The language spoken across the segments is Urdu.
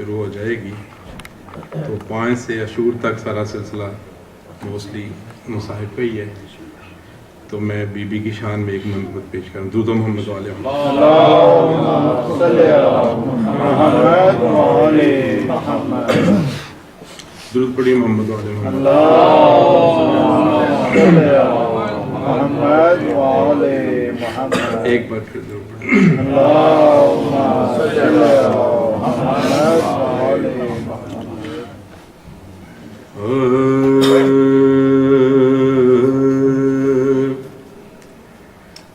شروع ہو جائے گی تو 5 سے عاشور تک سارا سلسلہ موسٹلی مصاحب کا ہی ہے. تو میں بی بی کی شان میں ایک منظومت پیش کروں. درود محمد علیہ درود پڑھی محمد علیہ محمد. ایک بار پھر درود پڑھی.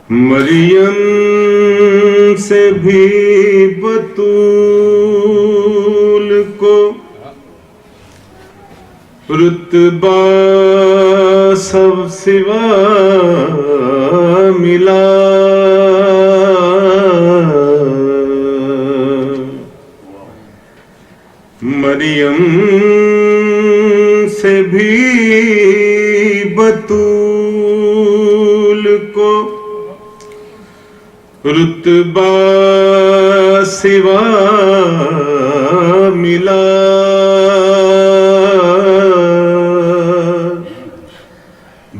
مریم سے بھی بطول کو رتبہ سب سوا ملا. مریم سے بھی بطول کو رتبہ سوا ملا.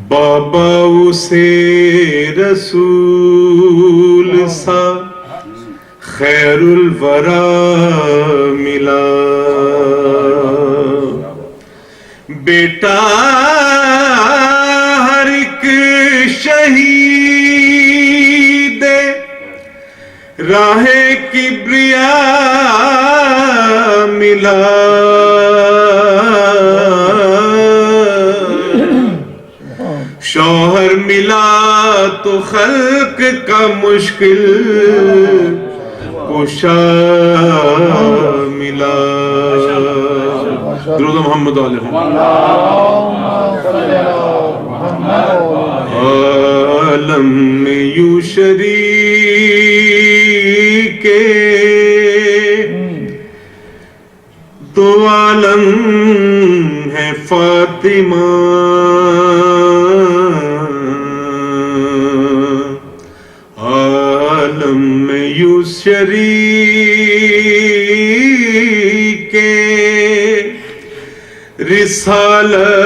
بابا اسے رسول سا خیر الورا ملا. بیٹا ہر ایک شہید راہ کبریا ملا. شوہر ملا تو خلق کا مشکل کشا ملا. درود محمد علیہ عالم میں یوں شریک دو عالم ہے فاطمہ. عالم میں یوں شریک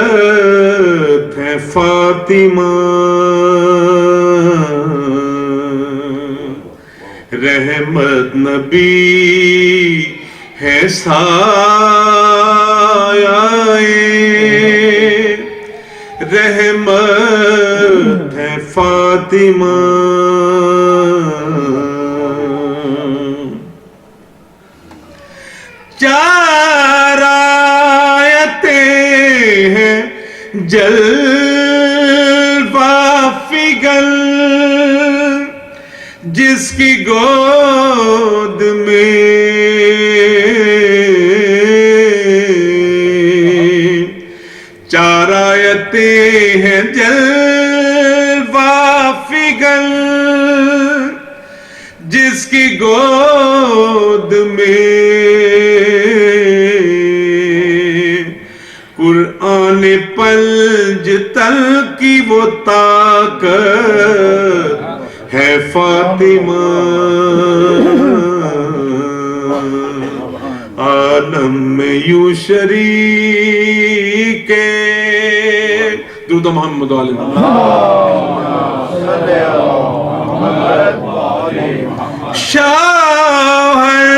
رسالت ہے فاطمہ. رحمت نبی ہے سایہ رحمت ہے فاطمہ. چار آیتیں ہیں جلوہ فگن جس کی گود میں چار آیتیں ہیں جلوہ فگن جس کی گود میں قرآن پنج تل کی وہ طاقت ہے فاطمہ. عالم میں یوں شریک درود محمد علیہ شوہر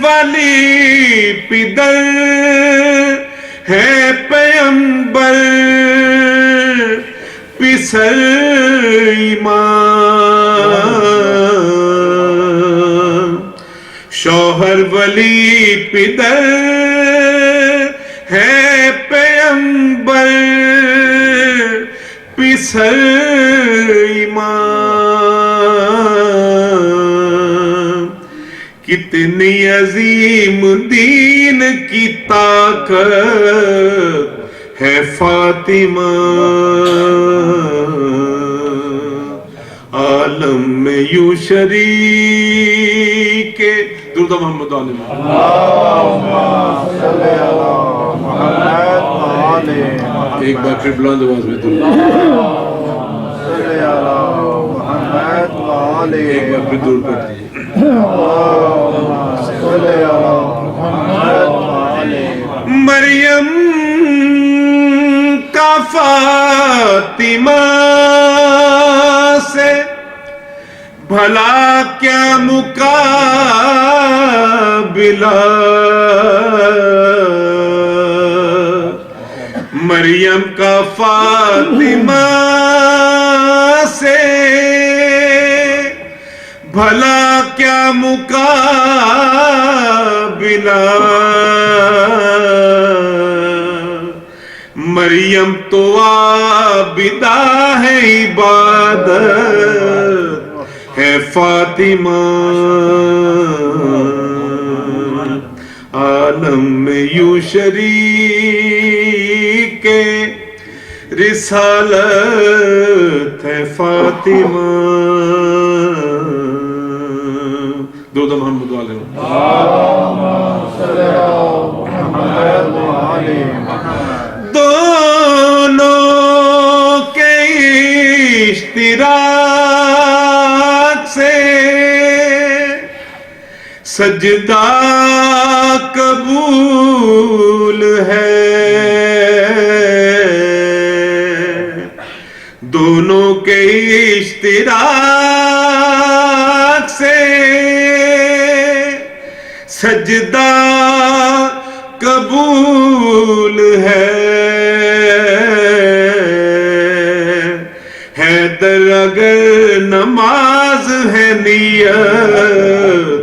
ولی پدر ہے پیمبر پسر ایمان. شوہر ولی پدر ہے پیمبر پسر ایمان. کتنی عظیم دین کی طاقت ہے فاطمہ. عالم میں یوں شریک درود محمد علیہ ایک بار پھر بلند آواز میں درود ایک بار پھر درود پڑھ دیجیے. فاطمہ سے بھلا کیا مقابلہ، مریم کا فاطمہ سے بھلا کیا مقابلہ، مریم تو عابدہ ہے، عبادت ہے فاطمہ، عالم میں یوں شریک رسالت ہے فاطمہ. دو دم ہم دعا لیں. دونوں کے اشتراک سے سجدہ قبول ہے، دونوں کے اشتراک سے سجدہ قبول ہے، حیدر اگر نماز ہے نیت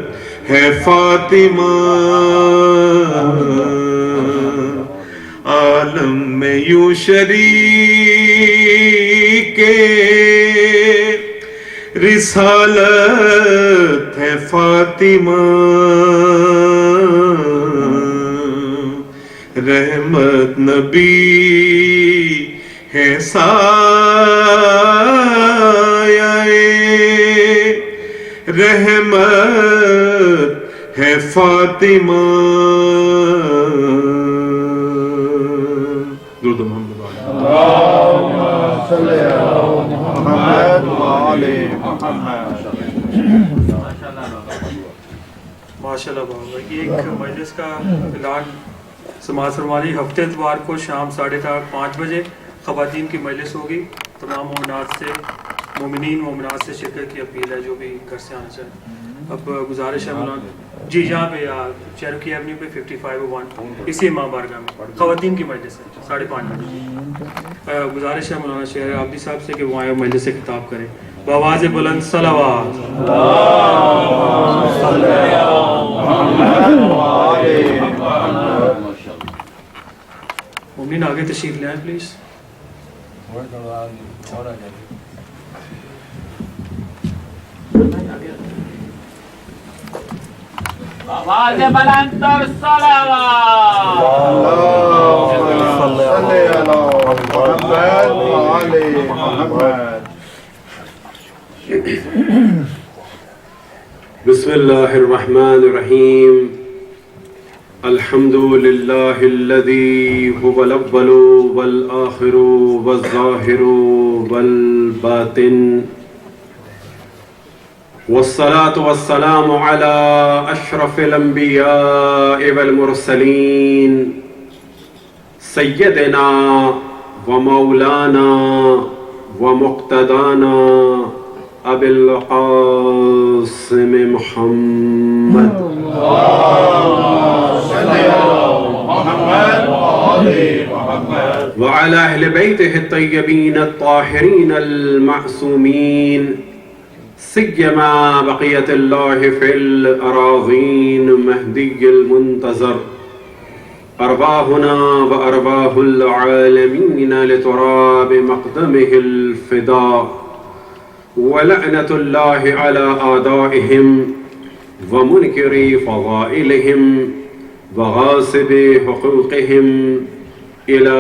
ہے فاطمہ، عالم میں یوں شریک رسالت ہے فاطمہ، رحمت نبی ہے سایہ رحمت ہے فاطمہ. درود محمد اللہم صلی علی محمد وآل محمد. ماشاءاللہ بابا، یہ ایک مجلس کا اعلان سماعت فرمانی. ہفتے اتوار کو شام 4:30 بجے خواتین کی مجلس ہوگی. تمام مومنات سے، مومنین مومنات سے شرکت کی اپیل ہے جو بھی گھر سے آنا چاہیں. اب گزارش ہے مولانا جی یہاں پہ چیروکی ایونیو پہ 5501 اسی امام بارگاہ میں خواتین کی مجلس ہے 5:30 بجے. گزارش ہے مولانا شہر عابدی صاحب سے کہ وہ آئے مجلس سے خطاب کریں بآواز بلند. صلوات. مومنین آگے تشریف لے آئیں پلیز. آواز بلند اور صلوات. اللہم صلی علی محمد وآل محمد. بسم اللہ الرحمن الرحیم. الحمد للہ الذی هو الاول والآخر والظاہر والباطن، والصلاة والسلام على أشرف الأنبياء والمرسلين سيدنا ومولانا ومقتدانا أبي القاسم محمد وعلى أهل بيته الطيبين الطاهرين المعصومين، سيما بقية الله في الأراضين مهدي المنتظر، أرواحنا وأرواح العالمين لتراب مقدمه الفداء، ولعنة الله على أعدائهم ومنكر فضائلهم وغاصب حقوقهم إلى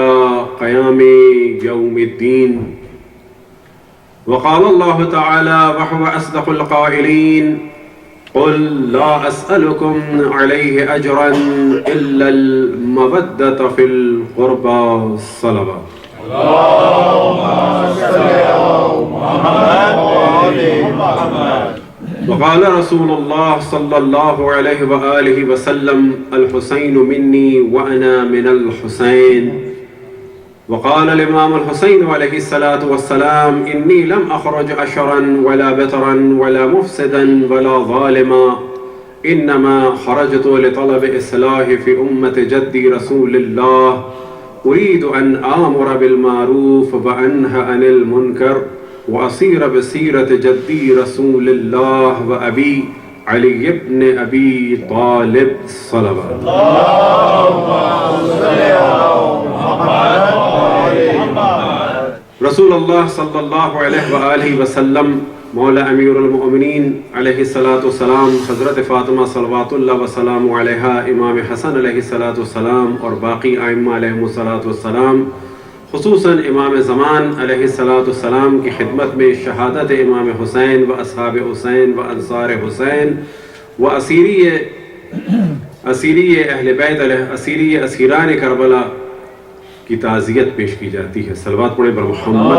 قيام يوم الدين. وقال الله تعالى وهو أصدق القائلين: قل لا أسألكم عليه أجرا إلا المودة في القربى. الصلوات. اللہم صلی علی محمد وآل محمد. وقال رسول الله صلى الله عليه وآله وسلم: الحسين مني وأنا من الحسين. وقال الإمام الحسين عليه الصلاة والسلام إني لم أخرج أشرا ولا بترا ولا مفسدا ولا ظالما إنما خرجت لطلب إصلاح في أمة جدي رسول الله أريد أن آمر بالمعروف وأنهى عن المنكر وأسير بسيرة جدي رسول الله وأبي علي بن أبي طالب صلوات رسول اللہ صلی اللہ علیہ وآلہ وسلم مولا امیر المؤمنین علیہ الصلاۃ والسلام حضرت فاطمہ صلوات اللہ وسلام علیہا امام حسن علیہ الصلاۃ والسلام اور باقی ائمہ علیہم الصلاۃ والسلام خصوصاً امام زمان علیہ الصلاۃ والسلام کی خدمت میں شہادت امام حسین و اصحاب حسین و انصار حسین و اسیری اہل بیت اسیری اسیران کربلا کی تعزیت پیش کی جاتی ہے. صلوات پڑھیں بر محمد.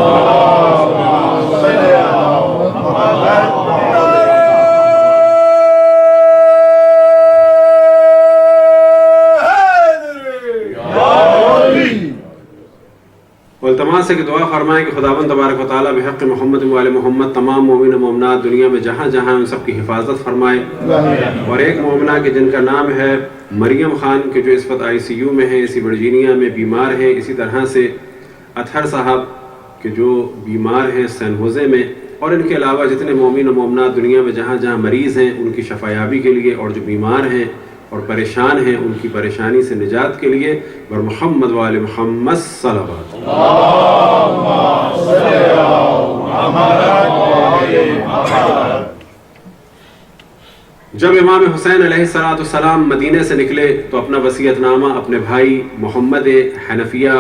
التماس ہے کہ دعا فرمائیں کہ خداوند تبارک و تعالیٰ بحق محمد و آل محمد تمام مومن و مومنات دنیا میں جہاں جہاں ان سب کی حفاظت فرمائے. اور ایک مومنہ کہ جن کا نام ہے مریم خان کے جو اس وقت ICU میں ہیں, اسی ورجینیا میں بیمار ہیں, اسی طرح سے اطہر صاحب کہ جو بیمار ہیں سین ہوزے میں, اور ان کے علاوہ جتنے مومن و مومنات دنیا میں جہاں جہاں مریض ہیں ان کی شفایابی کے لیے, اور جو بیمار ہیں اور پریشان ہیں ان کی پریشانی سے نجات کے لیے بر محمد و آل محمد صلوات. جب امام حسین علیہ السلام مدینے سے نکلے تو اپنا وصیت نامہ اپنے بھائی محمد حنفیہ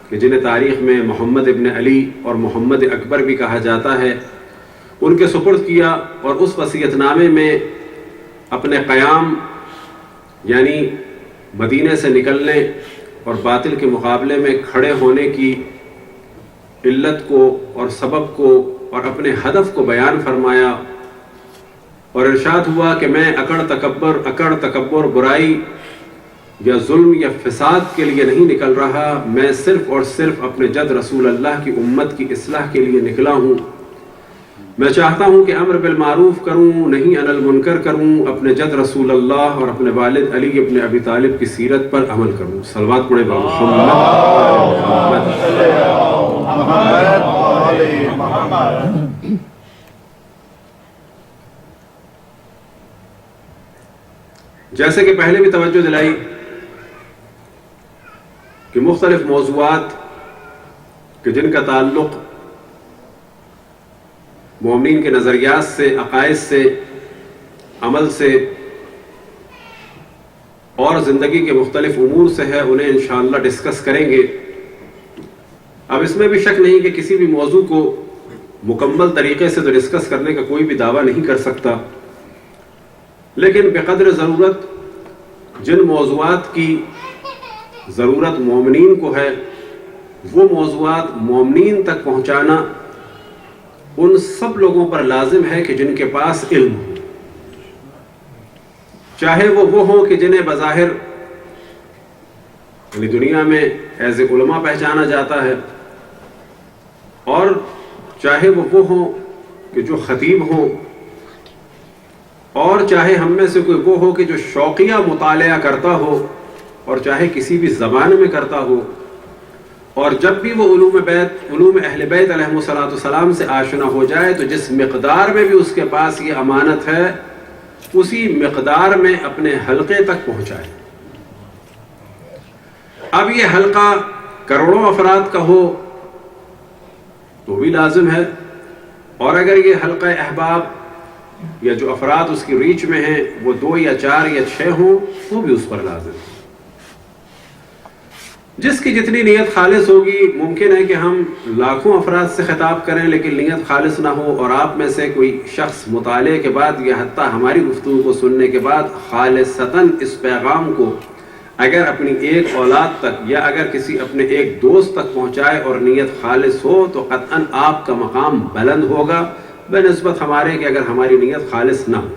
کہ جنہیں تاریخ میں محمد ابن علی اور محمد اکبر بھی کہا جاتا ہے, ان کے سپرد کیا. اور اس وصیت نامے میں اپنے قیام یعنی مدینے سے نکلنے اور باطل کے مقابلے میں کھڑے ہونے کی علت کو اور سبب کو اور اپنے ہدف کو بیان فرمایا, اور ارشاد ہوا کہ میں اکڑ تکبر برائی یا ظلم یا فساد کے لیے نہیں نکل رہا, میں صرف اور صرف اپنے جد رسول اللہ کی امت کی اصلاح کے لیے نکلا ہوں. میں چاہتا ہوں کہ امر بالمعروف کروں, نہیں عن المنکر کروں, اپنے جد رسول اللہ اور اپنے والد علی ابن ابی طالب کی سیرت پر عمل کروں. صلوات پڑھیں بر محمد. جیسے کہ پہلے بھی توجہ دلائی کہ مختلف موضوعات کہ جن کا تعلق مومنین کے نظریات سے, عقائد سے, عمل سے اور زندگی کے مختلف امور سے ہے, انہیں انشاءاللہ ڈسکس کریں گے. اب اس میں بھی شک نہیں کہ کسی بھی موضوع کو مکمل طریقے سے تو ڈسکس کرنے کا کوئی بھی دعویٰ نہیں کر سکتا, لیکن بقدر ضرورت جن موضوعات کی ضرورت مومنین کو ہے وہ موضوعات مومنین تک پہنچانا ان سب لوگوں پر لازم ہے کہ جن کے پاس علم ہو, چاہے وہ ہوں کہ جنہیں بظاہر یعنی دنیا میں ایز اے علماء پہچانا جاتا ہے, اور چاہے وہ ہوں کہ جو خطیب ہوں, اور چاہے ہم میں سے کوئی وہ ہو کہ جو شوقیہ مطالعہ کرتا ہو, اور چاہے کسی بھی زبان میں کرتا ہو. اور جب بھی وہ علوم اہل بیت علیہم السلام سے آشنا ہو جائے تو جس مقدار میں بھی اس کے پاس یہ امانت ہے اسی مقدار میں اپنے حلقے تک پہنچائے. اب یہ حلقہ کروڑوں افراد کا ہو تو بھی لازم ہے, اور اگر یہ حلقہ احباب یا جو افراد اس کی ریچ میں ہیں وہ 2 یا 4 یا 6 ہوں تو بھی اس پر لازم ہے. جس کی جتنی نیت خالص ہوگی, ممکن ہے کہ ہم لاکھوں افراد سے خطاب کریں لیکن نیت خالص نہ ہو, اور آپ میں سے کوئی شخص مطالعے کے بعد یا حتیٰ ہماری گفتگو کو سننے کے بعد خالصتاً اس پیغام کو اگر اپنی ایک اولاد تک یا اگر کسی اپنے ایک دوست تک پہنچائے اور نیت خالص ہو تو قطعاً آپ کا مقام بلند ہوگا بہ نسبت ہمارے کہ اگر ہماری نیت خالص نہ ہو.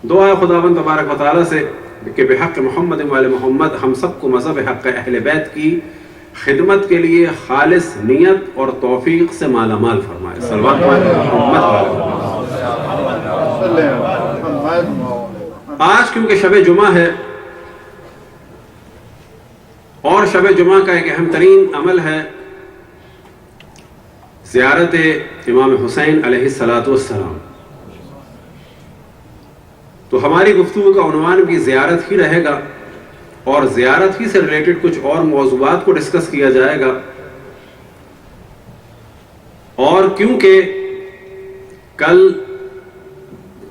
دعا خداوند تبارک و تعالیٰ سے کہ بحق محمد و آل محمد ہم سب کو مذہب حق اہل بیت کی خدمت کے لیے خالص نیت اور توفیق سے مالا مال فرمائے. صلوات آج کیونکہ شب جمعہ ہے اور شب جمعہ کا ایک اہم ترین عمل ہے زیارت امام حسین علیہ السلام، تو ہماری گفتگو کا عنوان بھی زیارت ہی رہے گا اور زیارت ہی سے ریلیٹڈ کچھ اور موضوعات کو ڈسکس کیا جائے گا. اور کیونکہ کل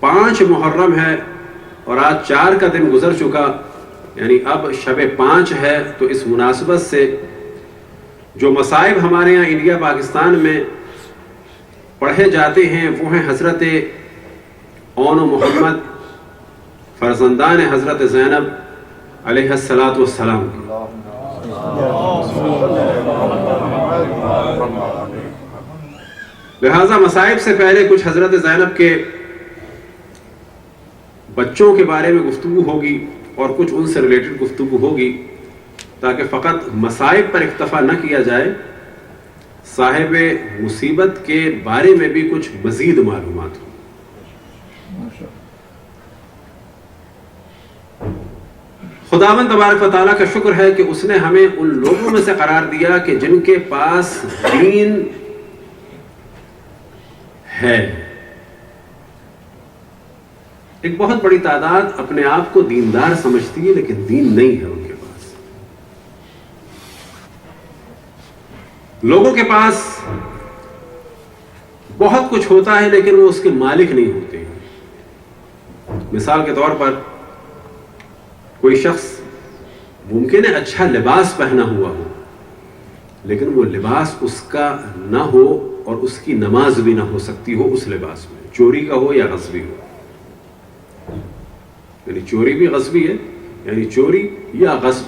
5 محرم ہے اور آج 4 کا دن گزر چکا، یعنی اب شب 5 ہے، تو اس مناسبت سے جو مصائب ہمارے یہاں انڈیا پاکستان میں پڑھے جاتے ہیں وہ ہیں حضرت اون محمد فرزندان حضرت زینب علیہ السلام کی. لہذا مصائب سے پہلے کچھ حضرت زینب کے بچوں کے بارے میں گفتگو ہوگی اور کچھ ان سے ریلیٹڈ گفتگو ہوگی، تاکہ فقط مصائب پر اکتفا نہ کیا جائے، صاحب مصیبت کے بارے میں بھی کچھ مزید معلومات ہو. خداوند تبارک و تعالیٰ کا شکر ہے کہ اس نے ہمیں ان لوگوں میں سے قرار دیا کہ جن کے پاس دین ہے. ایک بہت بڑی تعداد اپنے آپ کو دیندار سمجھتی ہے لیکن دین نہیں ہے ان کے پاس. لوگوں کے پاس بہت کچھ ہوتا ہے لیکن وہ اس کے مالک نہیں ہوتے. مثال کے طور پر کوئی شخص ممکن ہے اچھا لباس پہنا ہوا ہو لیکن وہ لباس اس کا نہ ہو اور اس کی نماز بھی نہ ہو سکتی ہو اس لباس میں، چوری کا ہو یا غصبی ہو. یعنی چوری بھی غصبی ہے، یعنی چوری یا غصب.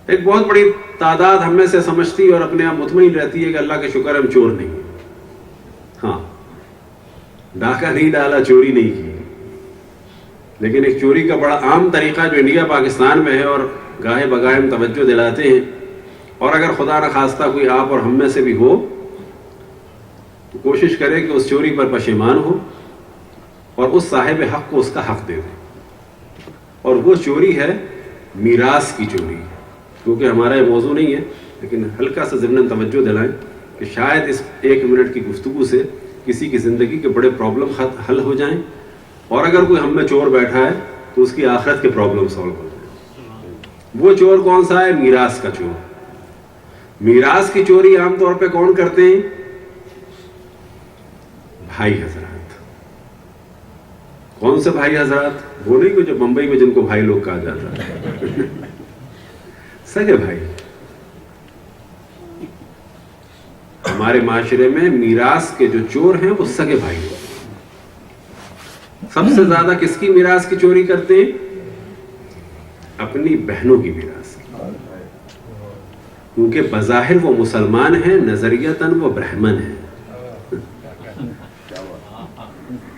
ایک بہت بڑی تعداد ہم میں سے سمجھتی اور اپنے آپ مطمئن رہتی ہے کہ اللہ کا شکر ہم چور نہیں ہیں. ہاں، ڈاکہ نہیں ڈالا، چوری نہیں کی، لیکن ایک چوری کا بڑا عام طریقہ جو انڈیا پاکستان میں ہے اور گاہے بگاہے ہم توجہ دلاتے ہیں، اور اگر خدا نہ خواستہ کوئی آپ اور ہم میں سے بھی ہو تو کوشش کرے کہ اس چوری پر پشیمان ہو اور اس صاحب حق کو اس کا حق دے دے. اور وہ چوری ہے میراث کی چوری. کیونکہ ہمارا یہ موضوع نہیں ہے لیکن ہلکا سا ضمن توجہ دلائیں کہ شاید اس 1 منٹ کی گفتگو سے کسی کی زندگی کے بڑے پرابلم حل ہو جائیں، اور اگر کوئی ہم میں چور بیٹھا ہے تو اس کی آخرت کے پرابلم سالو ہو جائیں. وہ چور کون سا ہے؟ میراث کا چور. میراث کی چوری عام طور پہ کون کرتے ہیں؟ بھائی حضرات. کون سے بھائی حضرات؟ وہ نہیں جو بمبئی میں جن کو بھائی لوگ کہا جاتا ہے، سگے بھائی. ہمارے معاشرے میں میراث کے جو چور ہیں وہ سگے بھائی ہیں. سب سے زیادہ کس کی میراث کی چوری کرتے ہیں؟ اپنی بہنوں کی میراث کی. کیونکہ بظاہر وہ مسلمان ہیں، نظریتاً وہ برہمن ہیں.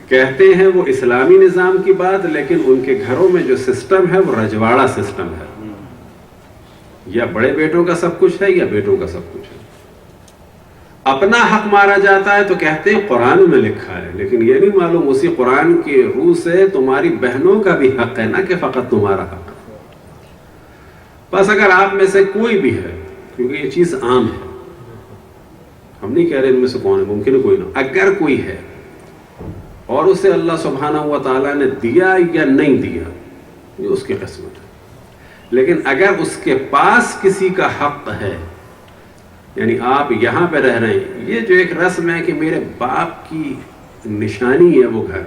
کہتے ہیں وہ اسلامی نظام کی بات، لیکن ان کے گھروں میں جو سسٹم ہے وہ رجواڑا سسٹم ہے. یا بڑے بیٹوں کا سب کچھ ہے یا بیٹوں کا سب کچھ ہے. اپنا حق مارا جاتا ہے تو کہتے ہیں قرآن میں لکھا ہے، لیکن یہ نہیں معلوم اسی قرآن کی روح سے تمہاری بہنوں کا بھی حق ہے، نہ کہ فقط تمہارا حق. بس اگر آپ میں سے کوئی بھی ہے، کیونکہ یہ چیز عام ہے، ہم نہیں کہہ رہے ان میں سے کون ہے، ممکن ہے کوئی نہ، اگر کوئی ہے اور اسے اللہ سبحانہ و تعالیٰ نے دیا یا نہیں دیا یہ اس کی قسمت ہے. لیکن اگر اس کے پاس کسی کا حق ہے، یعنی آپ یہاں پہ رہ رہے ہیں، یہ جو ایک رسم ہے کہ میرے باپ کی نشانی ہے وہ گھر،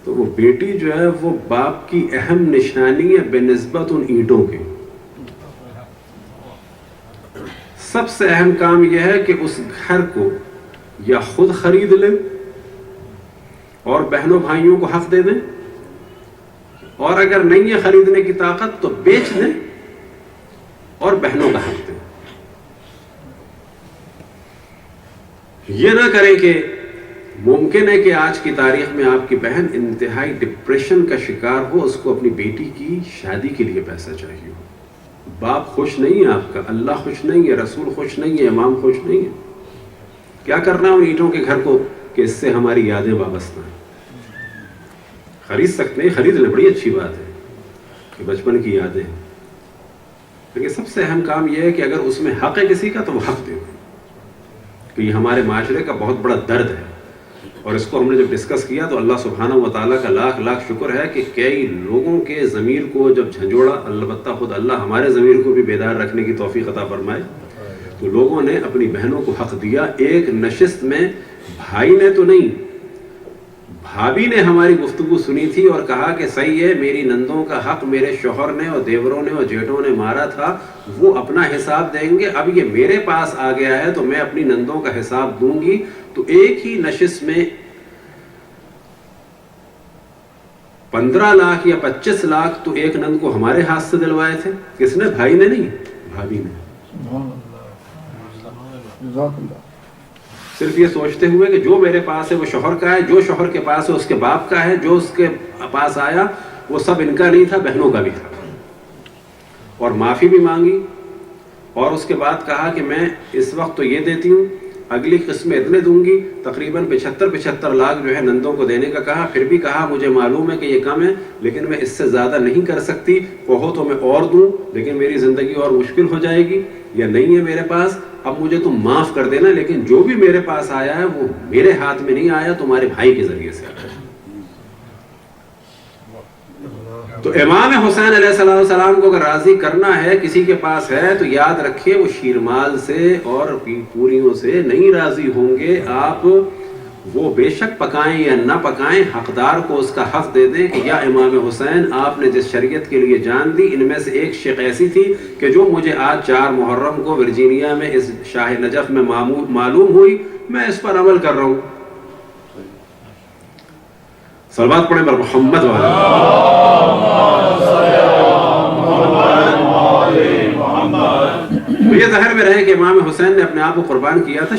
تو وہ بیٹی جو ہے وہ باپ کی اہم نشانی ہے بہ نسبت ان اینٹوں کے. سب سے اہم کام یہ ہے کہ اس گھر کو یا خود خرید لیں اور بہنوں بھائیوں کو حق دے دیں، اور اگر نہیں ہے خریدنے کی طاقت تو بیچ دیں اور بہنوں کا حق دیں. یہ نہ کریں کہ ممکن ہے کہ آج کی تاریخ میں آپ کی بہن انتہائی ڈپریشن کا شکار ہو، اس کو اپنی بیٹی کی شادی کے لیے پیسہ چاہیے ہو. باپ خوش نہیں ہے آپ کا, اللہ خوش نہیں ہے, رسول خوش نہیں ہے, امام خوش نہیں ہے. کیا کرنا ہے ان اینٹوں کے گھر کو کہ اس سے ہماری یادیں وابستہ ہیں. خرید سکتے ہیں, خرید لیں, بڑی اچھی بات ہے کہ بچپن کی یادیں, لیکن سب سے اہم کام یہ ہے کہ اگر اس میں حق ہے کسی کا تو وہ حق دے, کہ یہ ہمارے معاشرے کا بہت بڑا درد ہے. اور اس کو ہم نے جب ڈسکس کیا تو اللہ سبحانہ و تعالیٰ کا لاکھ لاکھ شکر ہے کہ کئی لوگوں کے ضمیر کو جب جھنجھوڑا, البتہ خود اللہ ہمارے ضمیر کو بھی بیدار رکھنے کی توفیق عطا فرمائے, تو لوگوں نے اپنی بہنوں کو حق دیا. ایک نشست میں بھائی نے تو نہیں, بھابھی نے ہماری گفتگو سنی تھی اور کہا کہ صحیح ہے, میری نندوں کا حق میرے شوہر نے اور دیوروں نے اور جیٹوں نے مارا تھا, وہ اپنا حساب دیں گے, اب یہ میرے پاس آ گیا ہے تو میں اپنی نندوں کا حساب دوں گی. تو ایک ہی نشست میں 15 لاکھ یا 25 لاکھ تو ایک نند کو ہمارے ہاتھ سے دلوائے تھے. کس نے؟ بھائی نے نہیں, بھابھی نے. صرف یہ سوچتے ہوئے کہ جو میرے پاس ہے وہ شوہر کا ہے, جو شوہر کے پاس ہے اس کے باپ کا ہے, جو اس کے پاس آیا وہ سب ان کا نہیں تھا, بہنوں کا بھی تھا. اور معافی بھی مانگی اور اس کے بعد کہا کہ میں اس وقت تو یہ دیتی ہوں, اگلی قسط میں اتنے دوں گی. تقریباً 75 لاکھ جو ہے نندوں کو دینے کا کہا. پھر بھی کہا مجھے معلوم ہے کہ یہ کم ہے لیکن میں اس سے زیادہ نہیں کر سکتی, کہو تو میں اور دوں لیکن میری زندگی اور مشکل ہو جائے گی, یا نہیں ہے میرے پاس, اب مجھے تم معاف کر دینا, لیکن جو بھی میرے پاس آیا ہے وہ میرے ہاتھ میں نہیں آیا, تمہارے بھائی کے ذریعے سے آیا. تو امام حسین علیہ السلام کو اگر راضی کرنا ہے کسی کے پاس ہے تو یاد رکھیے وہ شیرمال سے اور پوریوں سے نہیں راضی ہوں گے آپ. وہ بے شک پکائیں یا نہ پکائیں, حقدار کو اس کا حق دے دیں کہ یا امام حسین آپ نے جس شریعت کے لیے جان دی, ان میں سے ایک شق ایسی تھی کہ جو مجھے آج 4 محرم کو ورجینیا میں اس شاہ نجف میں معلوم ہوئی, میں اس پر عمل کر رہا ہوں. صلوات پڑھیں پر محمد یہ ظاہر میں رہے کہ امام حسین نے اپنے آپ کو قربان کیا تھا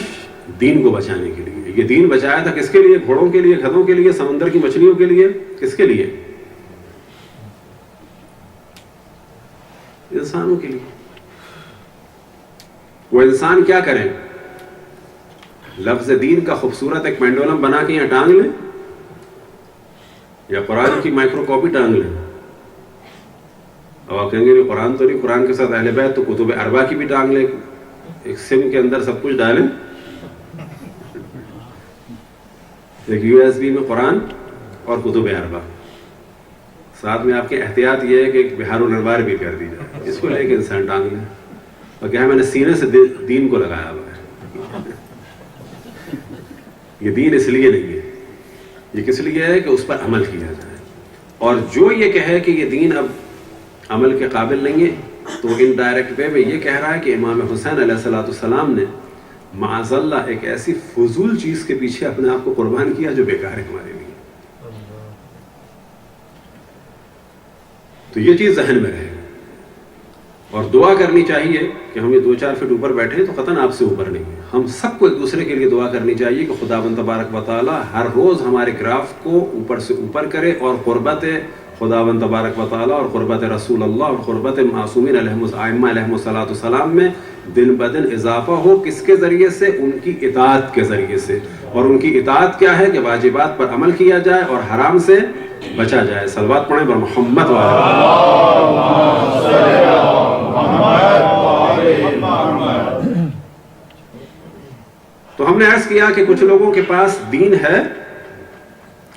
دین کو بچانے کے لیے. یہ دین بچایا تھا کس کے لیے؟ گھوڑوں کے لیے, گدھوں کے لیے, سمندر کی مچھلیوں کے لیے, کس کے لیے؟ انسانوں کے لیے. وہ انسان کیا کریں, لفظ دین کا خوبصورت ایک پینڈولم بنا کے یہاں ٹانگ لیں یا قرآن کی مائکرو کاپی ٹانگ لیں. اور کہیں گے قرآن تو نہیں, قرآن کے ساتھ اہل بیت تو کتب اربع کی بھی ٹانگ لیں, ایک سم کے اندر سب کچھ ڈالیں, ایک USB میں قرآن اور کتب اربع, ساتھ میں آپ کے احتیاط یہ ہے کہ ایک بہار الانوار بھی کر دی جائے, اس کو لے کے انسان ٹانگ لیں. اور کیا ہے, میں نے سینے سے دین کو لگایا ہوا ہے. یہ دین اس لیے نہیں ہے, یہ کس لیے ہے کہ اس پر عمل کیا جائے. اور جو یہ کہے کہ یہ دین اب عمل کے قابل نہیں ہے تو ان ڈائریکٹ وے میں یہ کہہ رہا ہے کہ امام حسین علیہ السلام نے معاذ اللہ ایک ایسی فضول چیز کے پیچھے اپنے آپ کو قربان کیا جو بیکار ہے ہمارے لیے. تو یہ چیز ذہن میں رہے. اور دعا کرنی چاہیے کہ ہم یہ 2-4 فٹ اوپر بیٹھے تو قطعاً آپ سے اوپر نہیں ہے. ہم سب کو ایک دوسرے کے لیے دعا کرنی چاہیے کہ خداوند تبارک و تعالی ہر روز ہمارے گراف کو اوپر سے اوپر کرے, اور قربت خداوند تبارک و تعالی اور قربت رسول اللہ اور قربت معصومین ائمہ علیہم السلام میں دن بدن اضافہ ہو. کس کے ذریعے سے؟ ان کی اطاعت کے ذریعے سے. اور ان کی اطاعت کیا ہے کہ واجبات پر عمل کیا جائے اور حرام سے بچا جائے. صلوات پڑھیں پر محمد تو ہم نے عرض کیا کہ کچھ لوگوں کے پاس دین ہے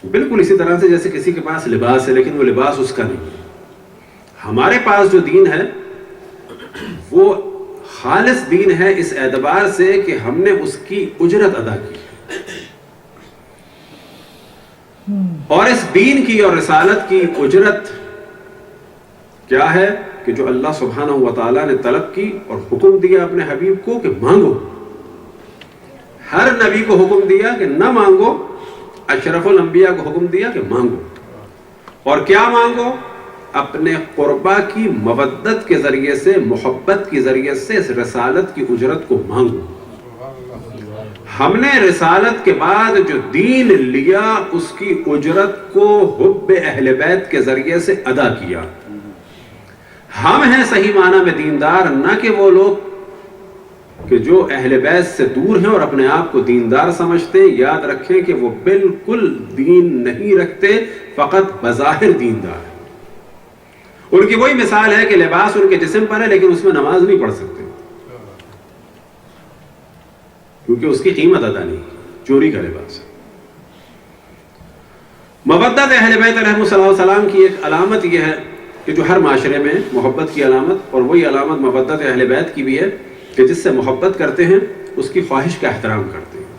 بالکل اسی طرح سے جیسے کسی کے پاس لباس ہے, لیکن وہ لباس اس کا نہیں ہے. ہمارے پاس جو دین ہے وہ خالص دین ہے اس اعتبار سے کہ ہم نے اس کی اجرت ادا کی, اور اس دین کی اور رسالت کی اجرت کیا ہے کہ جو اللہ سبحانہ و تعالیٰ نے طلب کی اور حکم دیا اپنے حبیب کو کہ مانگو. ہر نبی کو حکم دیا کہ نہ مانگو, اشرف الانبیاء کو حکم دیا کہ مانگو. اور کیا مانگو؟ اپنے قربا کی مودت کے ذریعے سے, محبت کے ذریعے سے اس رسالت کی اجرت کو مانگو. ہم نے رسالت کے بعد جو دین لیا اس کی اجرت کو حب اہل بیت کے ذریعے سے ادا کیا. ہم ہیں صحیح معنی میں دیندار، نہ کہ وہ لوگ کہ جو اہل بیت سے دور ہیں اور اپنے آپ کو دیندار سمجھتے ہیں۔ یاد رکھیں کہ وہ بالکل دین نہیں رکھتے، فقط بظاہر دیندار ہیں۔ ان کی وہی مثال ہے کہ لباس ان کے جسم پر ہے لیکن اس میں نماز نہیں پڑھ سکتے کیونکہ اس کی قیمت ادا نہیں، چوری کا لباس۔ مودت اہل بیت علیہ السلام کی ایک علامت یہ ہے کہ جو ہر معاشرے میں محبت کی علامت، اور وہی علامت مودت اہل بیت کی بھی ہے کہ جس سے محبت کرتے ہیں اس کی خواہش کا احترام کرتے ہیں۔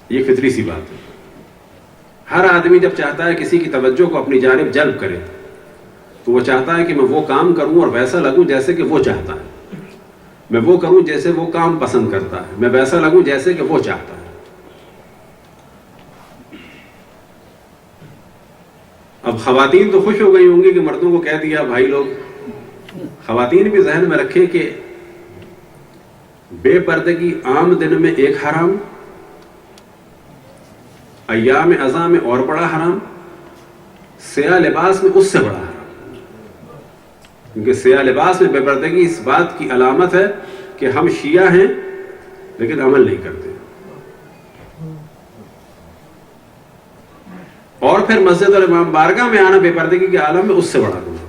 یہ فطری سی بات ہے۔ ہر آدمی جب چاہتا ہے کسی کی توجہ کو اپنی جانب جلب کرے تو وہ چاہتا ہے کہ میں وہ کام کروں اور ویسا لگوں جیسے کہ وہ چاہتا ہے، میں وہ کروں جیسے وہ کام پسند کرتا ہے، میں ویسا لگوں جیسے کہ وہ چاہتا ہے۔ اب خواتین تو خوش ہو گئی ہوں گی کہ مردوں کو کہہ دیا بھائی لوگ، خواتین بھی ذہن میں رکھیں کہ بے پردگی عام دن میں ایک حرام، ایام ازاں میں اور بڑا حرام، سیاہ لباس میں اس سے بڑا حرام، کیونکہ سیاہ لباس میں بے پردگی اس بات کی علامت ہے کہ ہم شیعہ ہیں لیکن عمل نہیں کرتے۔ اور پھر مسجد اور امام بارگاہ میں آنا بے پردگی کے عالم میں اس سے بڑا گناہ۔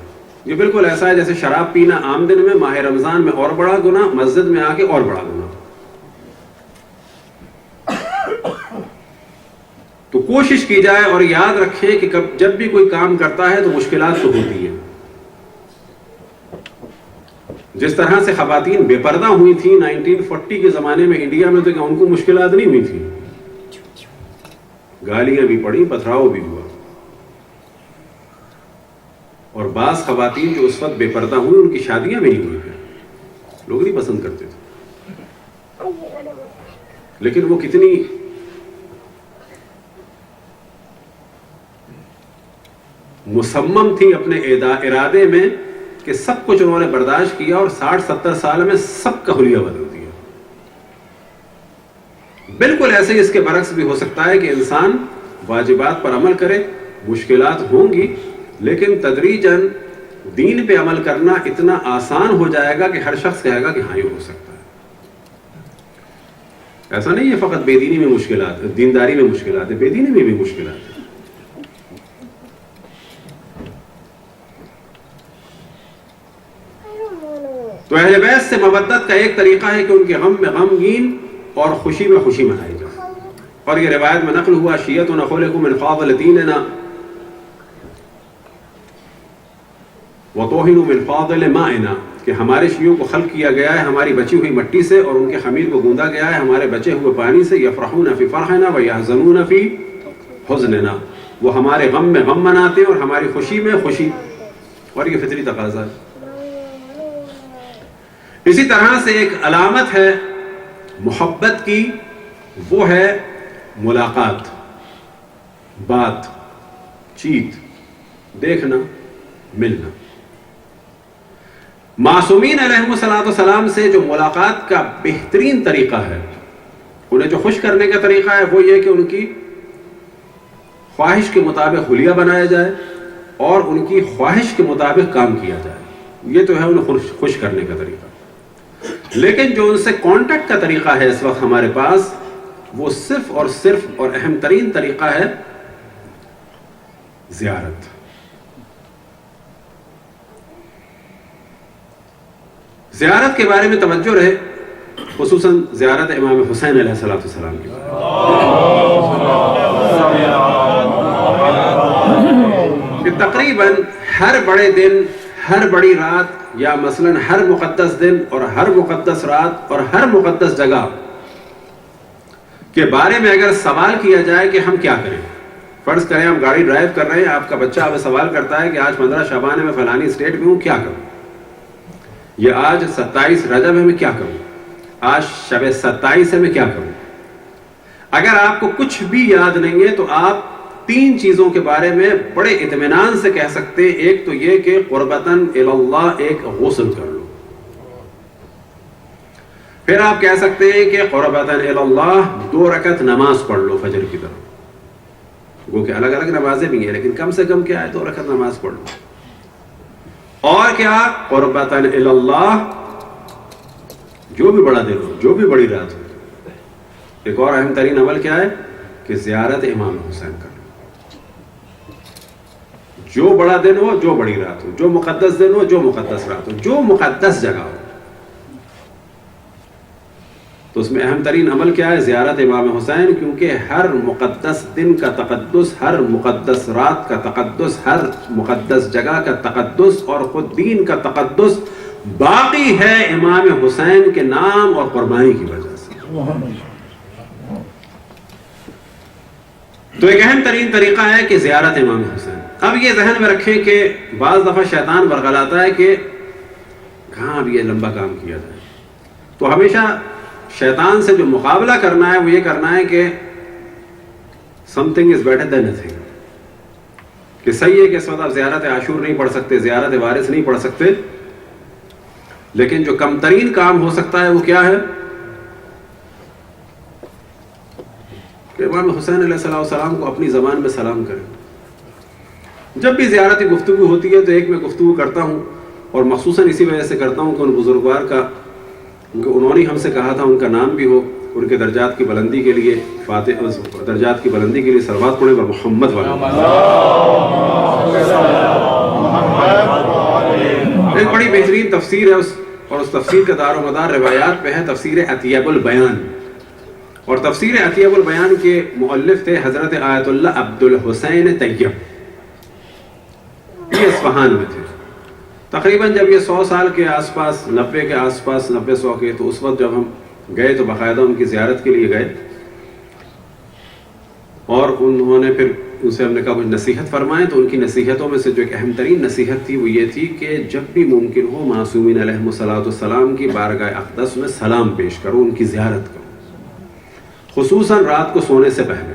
یہ بالکل ایسا ہے جیسے شراب پینا عام دن میں، ماہ رمضان میں اور بڑا گناہ، مسجد میں آ کے اور بڑا گناہ۔ تو کوشش کی جائے اور یاد رکھیں کہ جب بھی کوئی کام کرتا ہے تو مشکلات تو ہوتی ہیں۔ جس طرح سے خواتین بے پردہ ہوئی تھیں 1940 کے زمانے میں انڈیا میں، تو کہ ان کو مشکلات نہیں ہوئی تھی، گالیاں بھی پڑی، پتھراؤ بھی ہوا۔ اور بعض خواتین جو اس وقت بے پردہ ہوئی ان کی شادیاں بھی نہیں ہوئی ہیں، لوگ نہیں پسند کرتے تھے، لیکن وہ کتنی مصمم تھی اپنے ارادے میں کہ سب کچھ انہوں نے برداشت کیا، اور 60-70 سال میں سب کا حلیہ بدل دیا۔ بالکل ایسے ہی اس کے برعکس بھی ہو سکتا ہے کہ انسان واجبات پر عمل کرے، مشکلات ہوں گی، لیکن تدریجاً دین پہ عمل کرنا اتنا آسان ہو جائے گا کہ ہر شخص کہے گا کہ ہاں یہ ہو سکتا ہے۔ ایسا نہیں ہے فقط بے دینی میں مشکلات، دینداری میں مشکلات ہے، بے دینی میں بھی مشکلات ہے۔ تو اہل بیت سے مودت کا ایک طریقہ ہے کہ ان کے غم میں غمگین اور خوشی میں خوشی منائی جائے۔ اور یہ روایت میں نقل ہوا، شیعتنا خلقوا من فاضل دیننا وطوہنوا من فاضل مائنا، کہ ہمارے شیعوں کو خلق کیا گیا ہے ہماری بچی ہوئی مٹی سے، اور ان کے خمیر کو گوندا گیا ہے ہمارے بچے ہوئے پانی سے۔ یفرحون فی فرحنا ویحزنون فی حزننا، وہ ہمارے غم میں غم مناتے ہیں اور ہماری خوشی میں خوشی، اور یہ فطری تقاضا ہے۔ اسی طرح سے ایک علامت ہے محبت کی، وہ ہے ملاقات، بات چیت، دیکھنا، ملنا۔ معصومین علیہ السلام سے جو ملاقات کا بہترین طریقہ ہے، انہیں جو خوش کرنے کا طریقہ ہے وہ یہ کہ ان کی خواہش کے مطابق حلیہ بنایا جائے اور ان کی خواہش کے مطابق کام کیا جائے۔ یہ تو ہے انہیں خوش کرنے کا طریقہ۔ لیکن جو ان سے کانٹیکٹ کا طریقہ ہے اس وقت ہمارے پاس، وہ صرف اور اہم ترین طریقہ ہے زیارت۔ زیارت کے بارے میں توجہ رہے، خصوصاً زیارت امام حسین علیہ السلام کی۔ کہ تقریباً ہر بڑے دن، ہر بڑی رات، یا مثلاً ہر مقدس دن اور ہر مقدس رات اور ہر مقدس جگہ کے بارے میں اگر سوال کیا جائے کہ ہم کیا کریں، فرض کریں ہم گاڑی ڈرائیو کر رہے ہیں، آپ کا بچہ آپ سے سوال کرتا ہے کہ آج 15 شعبان ہے، میں فلانی اسٹیٹ میں ہوں، کیا کروں؟ یا آج 27 رجب ہے، میں کیا کروں؟ آج شب 27 ہے، میں کیا کروں؟ اگر آپ کو کچھ بھی یاد نہیں ہے تو آپ 3 چیزوں کے بارے میں بڑے اطمینان سے کہہ سکتے ہیں۔ ایک تو یہ کہ قربتاً اللہ ایک غسل کر لو، پھر آپ کہہ سکتے ہیں کہ قربتاً اللہ 2 رکعت نماز پڑھ لو فجر کی طرح، وہ کہ الگ الگ نمازیں بھی ہیں لیکن کم سے کم کیا ہے 2 رکعت نماز پڑھ لو۔ کیا؟ قربتاً الی اللہ، جو بھی بڑا دن ہو، جو بھی بڑی رات ہو۔ ایک اور اہم ترین عمل کیا ہے کہ زیارت امام حسین کرنا۔ جو بڑا دن ہو، جو بڑی رات ہو، جو مقدس دن ہو، جو مقدس رات ہو، جو مقدس جگہ ہو، تو اس میں اہم ترین عمل کیا ہے؟ زیارت امام حسین، کیونکہ ہر مقدس دن کا تقدس، ہر مقدس رات کا تقدس، ہر مقدس جگہ کا تقدس اور خود دین کا تقدس باقی ہے امام حسین کے نام اور قربانی کی وجہ سے۔ تو ایک اہم ترین طریقہ ہے کہ زیارت امام حسین۔ اب یہ ذہن میں رکھیں کہ بعض دفعہ شیطان برغلاتا ہے کہ کہاں اب یہ لمبا کام کیا جائے، تو ہمیشہ شیطان سے جو مقابلہ کرنا ہے وہ یہ کرنا ہے کہ something is better than nothing، کہ صحیح ہے کہ اس وقت آپ زیارت عاشور نہیں پڑھ سکتے، زیارت وارث نہیں پڑھ سکتے، لیکن جو کم ترین کام ہو سکتا ہے وہ کیا ہے کہ امام حسین علیہ السلام کو اپنی زبان میں سلام کریں۔ جب بھی زیارتی گفتگو ہوتی ہے تو ایک میں گفتگو کرتا ہوں، اور مخصوصاً اسی وجہ سے کرتا ہوں کہ ان بزرگوار کا، کیونکہ انہوں نے ہم سے کہا تھا ان کا نام بھی ہو، ان کے درجات کی بلندی کے لیے درجات کی بلندی کے لیے صلوات پڑھیں محمد والے۔ ایک بڑی بہترین تفسیر ہے اور اس تفسیر کا دار و مدار روایات پہ ہے، تفسیر اطیب البیان، اور تفسیر اطیب البیان کے مؤلف تھے حضرت آیت اللہ عبد الحسین طیب، یہ اصفہان میں تھے۔ تقریباً جب یہ 100 سال کے آس پاس، 90 کے آس پاس، 90-100 کے، تو اس وقت جب ہم گئے تو باقاعدہ ان کی زیارت کے لیے گئے، اور انہوں نے پھر ان سے ہم نے کہا کچھ نصیحت فرمائیں، تو ان کی نصیحتوں میں سے جو ایک اہم ترین نصیحت تھی وہ یہ تھی کہ جب بھی ممکن ہو معصومین علیہم السلام کی بارگاہ اقدس میں سلام پیش کرو، ان کی زیارت کرو، خصوصاً رات کو سونے سے پہلے۔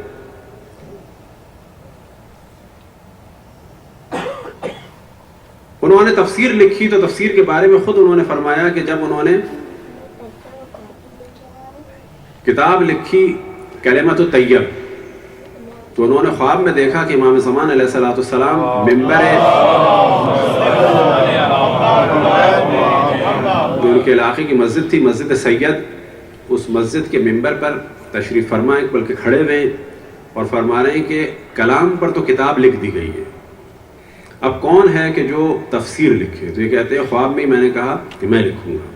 انہوں نے تفسیر لکھی تو تفسیر کے بارے میں خود انہوں نے فرمایا کہ جب انہوں نے کتاب لکھی کلمۃ الطیب، تو انہوں نے خواب میں دیکھا کہ امام زمان علیہ السلام ممبر جو ان کے علاقے کی مسجد تھی، مسجد سید، اس مسجد کے ممبر پر تشریف فرما، بلکہ کھڑے ہوئے اور فرما رہے ہیں کہ کلام پر تو کتاب لکھ دی گئی ہے، اب کون ہے کہ جو تفسیر لکھے؟ تو یہ کہتے ہیں خواب میں میں نے کہا کہ میں لکھوں گا،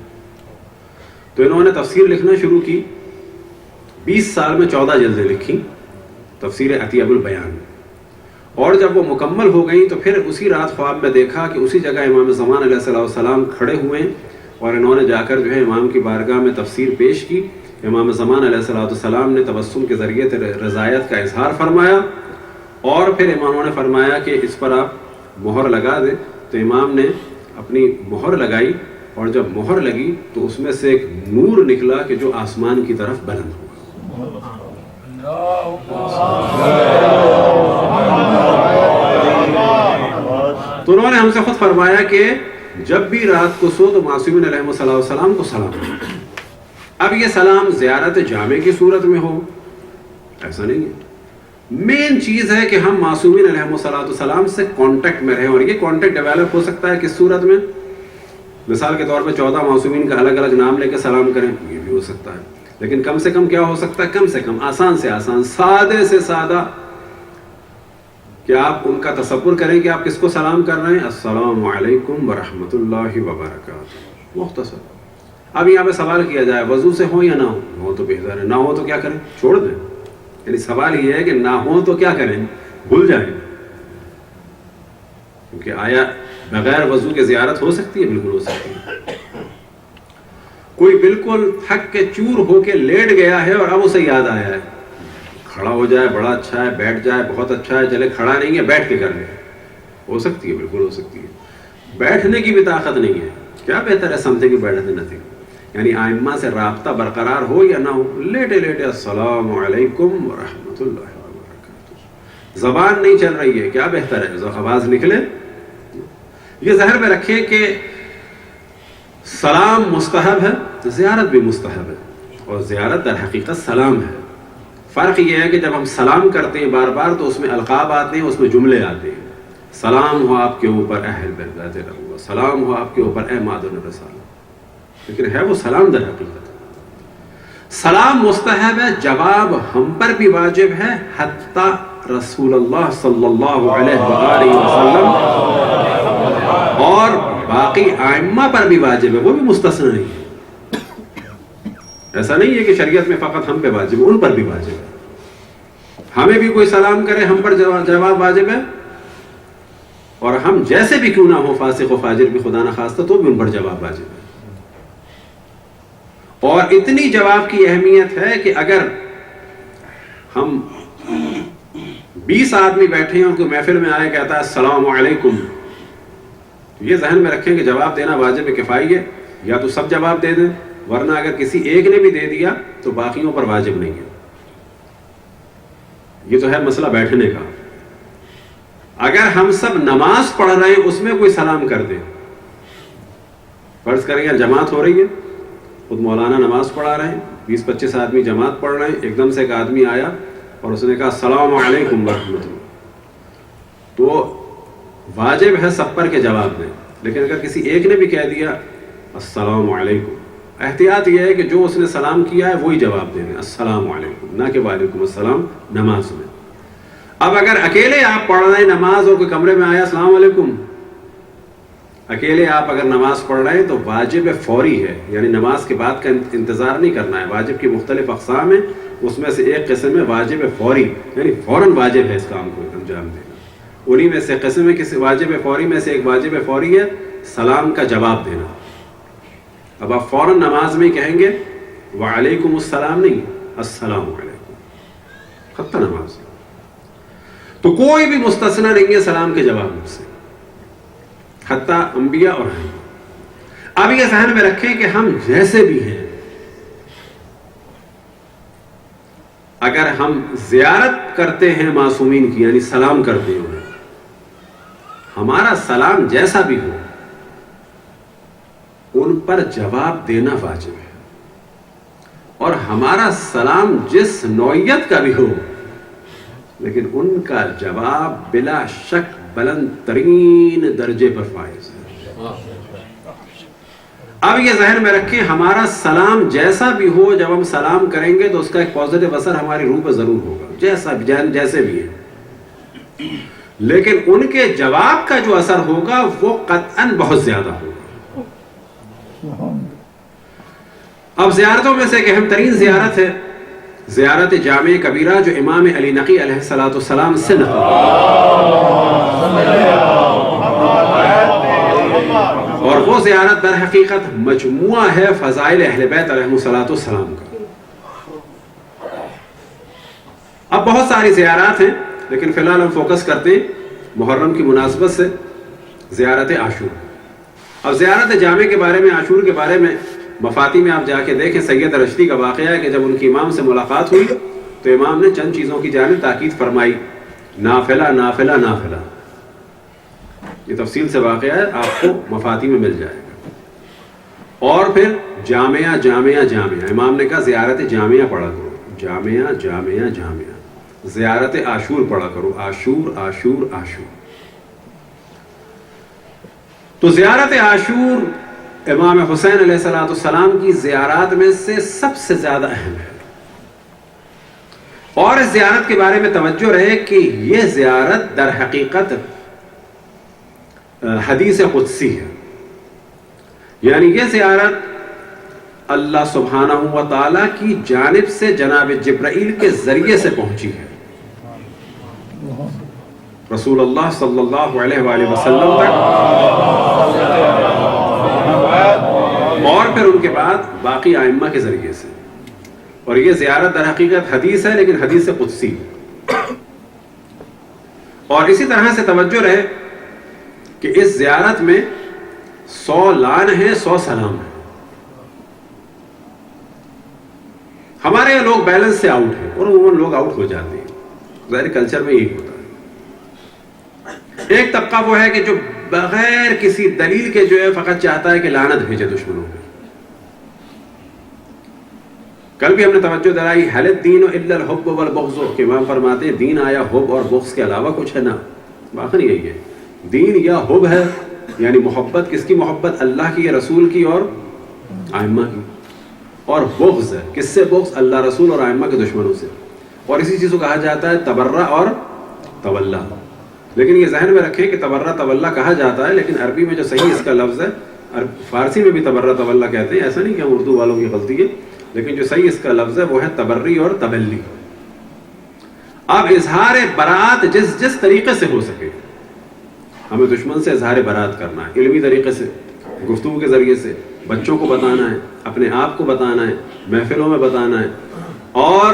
تو انہوں نے تفسیر لکھنا شروع کی، 20 سال میں 14 جلدیں لکھی تفسیر اطیب البیان، اور جب وہ مکمل ہو گئیں تو پھر اسی رات خواب میں دیکھا کہ اسی جگہ امام زمان علیہ السلام کھڑے ہوئے، اور انہوں نے جا کر جو ہے امام کی بارگاہ میں تفسیر پیش کی۔ امام زمان علیہ السلام نے تبسم کے ذریعے رضایت کا اظہار فرمایا، اور پھر اماموں نے فرمایا کہ اس پر آپ مہر لگا دیں، تو امام نے اپنی مہر لگائی، اور جب مہر لگی تو اس میں سے ایک نور نکلا کہ جو آسمان کی طرف بلند ہوا۔ تو انہوں نے ہم سے خود فرمایا کہ جب بھی رات کو سو تو معصومین علیہ السلام کو سلام کرو۔ اب یہ سلام زیارت جامع کی صورت میں ہو ایسا نہیں ہے، مین چیز ہے کہ ہم معصومین علیہ السلام سے کانٹیکٹ میں رہیں، اور یہ کانٹیکٹ ڈیولپ ہو سکتا ہے کس صورت میں؟ مثال کے طور پہ 14 معصومین کا الگ الگ نام لے کے سلام کریں، یہ بھی ہو سکتا ہے، لیکن کم سے کم کیا ہو سکتا ہے؟ کم سے کم آسان سے آسان، سادے سے سادہ، کہ آپ ان کا تصور کریں کہ آپ کس کو سلام کر رہے ہیں، السلام علیکم ورحمۃ اللہ وبرکاتہ، مختصر۔ اب یہاں پہ سوال کیا جائے وضو سے ہو یا نہ ہو تو بہتر ہے، نہ ہو تو کیا کریں؟ چھوڑ دیں، یعنی سوال یہ ہے کہ نہ ہو تو کیا کریں؟ بھول جائیں، کیونکہ آیا بغیر وضو کے زیارت ہو سکتی ہے؟ بالکل ہو سکتی ہے۔ کوئی بالکل تھک کے چور ہو کے لیٹ گیا ہے اور اب اسے یاد آیا ہے، کھڑا ہو جائے بڑا اچھا ہے، بیٹھ جائے بہت اچھا ہے، چلے کھڑا نہیں ہے بیٹھ کے کر لے، ہو سکتی ہے، بالکل ہو سکتی ہے۔ بیٹھنے کی بھی طاقت نہیں ہے، کیا بہتر ہے سمتھنگ کی بیٹھنے نتھنگ، یعنی آئمہ سے رابطہ برقرار ہو یا نہ ہو، لیٹے لیٹے السلام علیکم ورحمۃ اللہ وبرکاتہ، زبان نہیں چل رہی ہے، کیا بہتر ہے؟ آواز نکلے۔ یہ ذہن میں رکھیں کہ سلام مستحب ہے، زیارت بھی مستحب ہے، اور زیارت در حقیقت سلام ہے۔ فرق یہ ہے کہ جب ہم سلام کرتے ہیں بار بار تو اس میں القاب آتے ہیں، اس میں جملے آتے ہیں۔ سلام ہو آپ کے اوپر اہل بیت اللہ، سلام ہو آپ کے اوپر اے مادن رسالہ. لیکن ہے وہ سلام در حقیقت. سلام مستحب ہے، جواب ہم پر بھی واجب ہے، حتیٰ رسول اللہ صلی اللہ علیہ وآلہ وسلم اور باقی ائمہ پر بھی واجب ہے، وہ بھی مستثنی نہیں ہے. ایسا نہیں ہے کہ شریعت میں فقط ہم پہ واجب ہے، ان پر بھی واجب ہے. ہمیں بھی کوئی سلام کرے ہم پر جواب واجب ہے، اور ہم جیسے بھی کیوں نہ ہو، فاسق و فاجر بھی خدا نہ خواستہ، تو بھی ان پر جواب واجب ہے. اور اتنی جواب کی اہمیت ہے کہ اگر ہم 20 آدمی بیٹھے ہیں، ان کو محفل میں آئے کہتا ہے السلام علیکم، تو یہ ذہن میں رکھیں کہ جواب دینا واجب کفائی ہے، یا تو سب جواب دے دیں، ورنہ اگر کسی ایک نے بھی دے دیا تو باقیوں پر واجب نہیں ہے. یہ تو ہے مسئلہ بیٹھنے کا. اگر ہم سب نماز پڑھ رہے ہیں اس میں کوئی سلام کر دے، فرض کریں یا جماعت ہو رہی ہے، خود مولانا نماز پڑھا رہے ہیں، 20-25 آدمی جماعت پڑھ رہے ہیں، ایک دم سے ایک آدمی آیا اور اس نے کہا السلام علیکم ورحمۃ اللہ، تو واجب ہے سب پر کے جواب دیں. لیکن اگر کسی ایک نے بھی کہہ دیا السلام علیکم، احتیاط یہ ہے کہ جو اس نے سلام کیا ہے وہی جواب دیں، السلام علیکم، نہ کہ وعلیکم السلام نماز میں. اب اگر اکیلے آپ پڑھ رہے ہیں نماز اور کوئی کمرے میں آیا السلام علیکم، اکیلے آپ اگر نماز پڑھ رہے ہیں تو واجب فوری ہے، یعنی نماز کے بعد کا انتظار نہیں کرنا ہے. واجب کی مختلف اقسام ہیں، اس میں سے ایک قسم ہے واجب فوری، یعنی فوراً واجب ہے اس کام کو انجام دینا. انہی میں سے قسم ہے کسی واجب فوری میں سے ایک واجب فوری ہے سلام کا جواب دینا. اب آپ فوراً نماز میں کہیں گے وعلیکم السلام نہیں، السلام علیکم، ختم نماز. تو کوئی بھی مستثنی نہیں ہے سلام کے جواب سے، حتیٰ انبیاء اور ہیں. اب یہ ذہن میں رکھیں کہ ہم جیسے بھی ہیں، اگر ہم زیارت کرتے ہیں معصومین کی، یعنی سلام کرتے ہیں، ہمارا سلام جیسا بھی ہو ان پر جواب دینا واجب ہے. اور ہمارا سلام جس نوعیت کا بھی ہو، لیکن ان کا جواب بلا شک بلند ترین درجے پر فائز ہے. اب یہ ذہن میں رکھیں ہمارا سلام جیسا بھی ہو، جب ہم سلام کریں گے تو اس کا ایک پازیٹیو اثر ہماری روح پر ضرور ہوگا، جیسے بھی ہے. لیکن ان کے جواب کا جو اثر ہوگا وہ قطعاً بہت زیادہ ہوگا. اب زیارتوں میں سے ایک اہم ترین زیارت ہے زیارت جامع کبیرہ، جو امام علی نقی علیہ السلام سے نقل. اور وہ زیارت در حقیقت مجموعہ ہے فضائل اہل بیت علیہ السلام کا. اب بہت ساری زیارات ہیں، لیکن فی الحال ہم فوکس کرتے ہیں محرم کی مناسبت سے زیارت عاشور. اب زیارت جامع کے بارے میں، عاشور کے بارے میں مفاتی میں آپ جا کے دیکھیں، سید رشدی کا واقعہ ہے کہ جب ان کی امام سے ملاقات ہوئی تو امام نے چند چیزوں کی جانب تاکید فرمائی، نافلہ نافلہ نافلہ. یہ تفصیل سے واقعہ ہے، آپ کو مفاتی میں مل جائے گا. اور پھر جامعہ جامعہ جامعہ، امام نے کہا زیارت جامعہ پڑھا کرو، جامعہ جامعہ جامعہ. زیارت عاشور پڑھا کرو، عاشور عاشور عاشور. تو زیارت عاشور امام حسین علیہ السلام کی زیارات میں سے سب سے زیادہ اہم ہے. اور اس زیارت کے بارے میں توجہ رہے کہ یہ زیارت در حقیقت حدیث قدسی ہے، یعنی یہ زیارت اللہ سبحانہ و تعالی کی جانب سے جناب جبرائیل کے ذریعے سے پہنچی ہے رسول اللہ صلی اللہ علیہ وآلہ وسلم تک، اور پھر ان کے بعد باقی ائمہ کے ذریعے سے. اور یہ زیارت در حقیقت حدیث ہے، لیکن حدیث قدسی. اور اسی طرح سے توجہ رہے کہ اس زیارت میں 100 لعن ہیں، 100 سلام ہیں. ہمارے یہاں لوگ بیلنس سے آؤٹ ہیں، اور عموماً لوگ آؤٹ ہو جاتے ہیں، ظاہر کلچر میں یہی ہوتا ہے. ایک طبقہ وہ ہے کہ جو بغیر کسی دلیل کے جو ہے فقط چاہتا ہے کہ لعنت بھیجے دشمنوں پہ. کل بھی ہم نے توجہ دلائی حل الدین الا الحب والبغض، کہ امام فرماتے ہیں دین آیا حب اور بغض کے علاوہ کچھ ہے نا. واقعی یہی ہے، دین یا حب ہے، یعنی محبت. کس کی محبت؟ اللہ کی، رسول کی اور ائمہ کی. اور بغض ہے، کس سے بغض؟ اللہ، رسول اور ائمہ کے دشمنوں سے. اور اسی چیز کو کہا جاتا ہے تبرہ اور تولا. لیکن یہ ذہن میں رکھیں کہ تبرہ تولا کہا جاتا ہے، لیکن عربی میں جو صحیح اس کا لفظ ہے، فارسی میں بھی تبرہ تولا کہتے ہیں. ایسا نہیں کہ ہم اردو والوں کی غلطی ہے، لیکن جو صحیح اس کا لفظ ہے وہ ہے تبری اور تبلی. اب اظہار برات جس طریقے سے ہو سکے، ہمیں دشمن سے اظہار برات کرنا ہے، علمی طریقے سے، گفتگو کے ذریعے سے، بچوں کو بتانا ہے، اپنے آپ کو بتانا ہے، محفلوں میں بتانا ہے. اور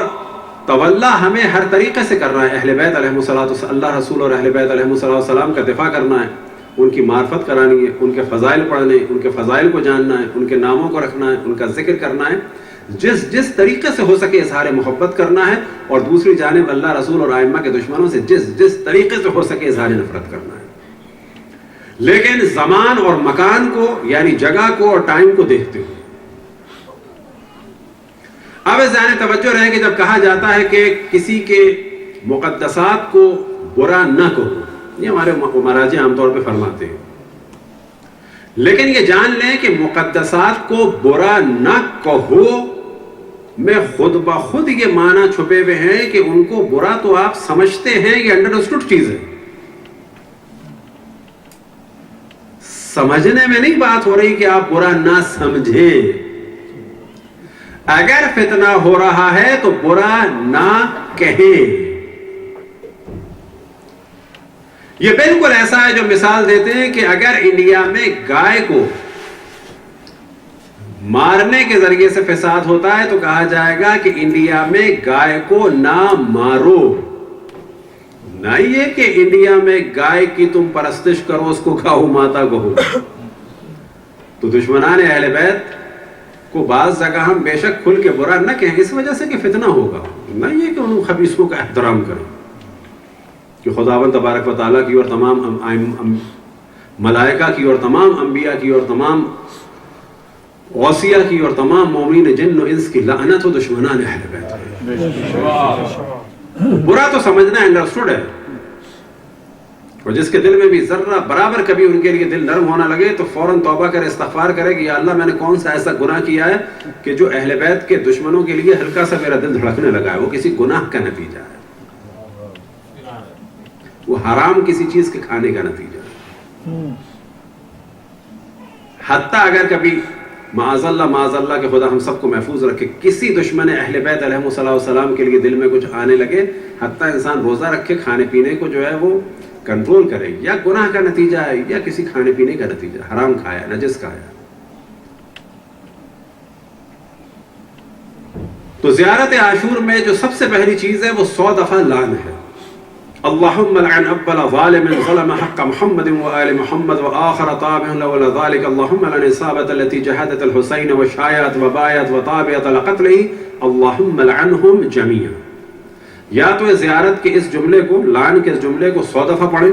تولا ہمیں ہر طریقے سے کرنا ہے. اہل بیت علیہم الصلوۃ والسلام، اللہ رسول اور اہل بیت علیہم الصلوۃ والسلام کا دفاع کرنا ہے، ان کی معرفت کرانی ہے، ان کے فضائل پڑھنے، ان کے فضائل کو جاننا ہے، ان کے ناموں کو رکھنا ہے، ان کا ذکر کرنا ہے. جس طریقے سے ہو سکے اظہار محبت کرنا ہے. اور دوسری جانب اللہ رسول اور ائمہ کے دشمنوں سے جس طریقے سے ہو سکے اظہار نفرت کرنا ہے. لیکن زمان اور مکان کو، یعنی جگہ کو اور ٹائم کو دیکھتے ہوئے. اب اس ذہن توجہ رہے کہ جب کہا جاتا ہے کہ کسی کے مقدسات کو برا نہ کہو، یہ ہمارے مراجع عام طور پہ فرماتے ہیں، لیکن یہ جان لیں کہ مقدسات کو برا نہ کہو میں خود بخود یہ معنی چھپے ہوئے ہیں کہ ان کو برا تو آپ سمجھتے ہیں، یہ انڈرسٹوڈ چیز ہے. سمجھنے میں نہیں بات ہو رہی کہ آپ برا نہ سمجھیں. اگر فتنہ ہو رہا ہے تو برا نہ کہیں. یہ بالکل ایسا ہے جو مثال دیتے ہیں کہ اگر انڈیا میں گائے کو مارنے کے ذریعے سے فساد ہوتا ہے تو کہا جائے گا کہ انڈیا میں گائے کو نہ مارو. نہ یہ کہ انڈیا میں گائے کی تم پرستش کرو، اس کو گاؤ ماتا کہو. تو دشمنان اہل بیت کو بعض جگہ ہم بے شک کھل کے برا نہ کہیں اس وجہ سے کہ فتنہ ہوگا، نہ یہ کہ ان خبیثوں کا احترام کریں. کہ خداوند تبارک و تعالیٰ کی اور تمام ملائکہ کی اور تمام انبیاء کی اور تمام غوثیہ کی اور تمام مومنین جن و انس کی لعنت ہو دشمنان اہل بیت. برا تو سمجھنا انڈرسٹوڈ ہے، اور جس کے دل میں بھی ذرہ برابر کبھی ان کے لیے دل نرم ہونا لگے تو فوراً توبہ کرے، استغفار کرے کہ یا اللہ میں نے کون سا ایسا گناہ کیا ہے کہ جو اہل بیت کے دشمنوں کے لیے ہلکا سا میرا دل دھڑکنے لگا ہے. وہ کسی گناہ کا نتیجہ ہے، وہ حرام کسی چیز کے کھانے کا نتیجہ ہے. حتیٰ اگر کبھی معاذ اللہ کہ خدا ہم سب کو محفوظ رکھے، کسی دشمن اہل بیت علیہم السلام کے لیے دل میں کچھ آنے لگے، حتیٰ انسان روزہ رکھے، کھانے پینے کو جو ہے وہ کنٹرول کرے، یا گناہ کا نتیجہ ہے یا کسی کھانے پینے کا نتیجہ، حرام کھایا، نجس کھایا. تو زیارت عاشور میں جو سب سے پہلی چیز ہے وہ 100 دفعہ لعن ہے. اللهم لعن أول ظالم ظلم حق محمد وآل محمد وآخر طابع لولا ذلك اللهم لعن الإصابة التي جهدت الحسين وشايعت وبايعت وطابعت لقتله اللهم لعنهم جميعا. یا تو زیارت کے اس جملے کو، لعن کے اس جملے کو 100 دفعہ پڑھیں،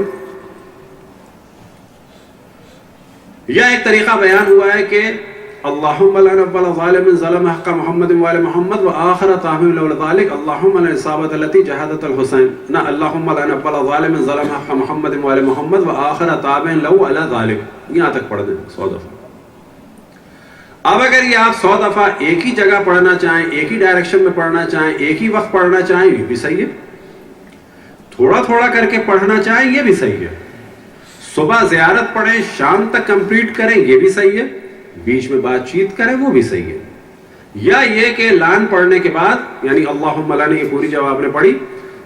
یا ایک طریقہ بیان ہوا ہے کہ اللهم لعن اول ظالم ظلم حق محمد وآل محمد وآخر طابع لولا ذلك اللهم لعن الإصابة التي جهدت الحسين، نہ اللهم لعن اول ظالم ظلم حق محمد وآل محمد وآخر طابع لولا ذلك، یہاں تک پڑھ دیں 100 دفعہ. اب اگر یہ آپ 100 دفعہ ایک ہی جگہ پڑھنا چاہیں، ایک ہی ڈائریکشن میں پڑھنا چاہیں، ایک ہی وقت پڑھنا چاہیں، یہ بھی صحیح ہے. تھوڑا تھوڑا کر کے پڑھنا چاہیں، یہ بھی صحیح ہے. صبح زیارت پڑھیں، شام تک کمپلیٹ کریں، یہ بھی صحیح ہے. بیچ میں بات چیت کریں، وہ بھی صحیح ہے. یا یہ کہ لعن پڑھنے کے بعد، یعنی اللہم لعن یہ پوری جب آپ نے پڑھی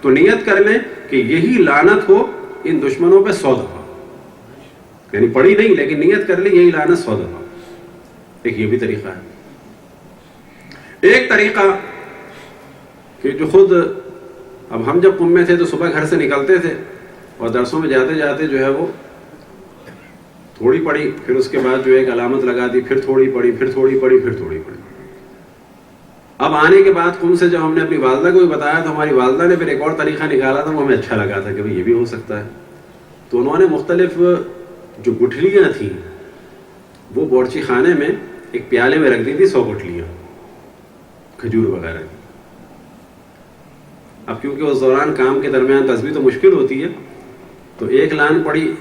تو نیت کر لیں کہ یہی لعنت ہو ان دشمنوں پہ 100 دفعہ، یعنی پڑھی نہیں لیکن نیت کر لیں یہی لعنت 100 دفعہ. ایک یہ بھی طریقہ ہے. ایک طریقہ کہ جو خود اب ہم جب قم میں تھے تو صبح گھر سے نکلتے تھے اور درسوں میں جاتے جاتے جو ہے وہ تھوڑی پڑھی، پھر اس کے بعد جو ایک علامت لگا دی، پھر تھوڑی پڑھی، پھر تھوڑی پڑھی، پھر تھوڑی پڑھی. اب آنے کے بعد قم سے جب ہم نے اپنی والدہ کو بھی بتایا تو ہماری والدہ نے پھر ایک اور طریقہ نکالا تھا، وہ ہمیں اچھا لگا تھا کہ یہ بھی ہو سکتا ہے. تو انہوں نے مختلف جو گٹھلیاں تھیں وہ بورچی خانے میں ایک پیالے میں رکھ دی تھی، 100 گٹھلیاں کھجور وغیرہ کی. اب کیونکہ اس دوران کام کے درمیان تسبیح تو مشکل ہوتی ہے تو ایک لعن پڑھی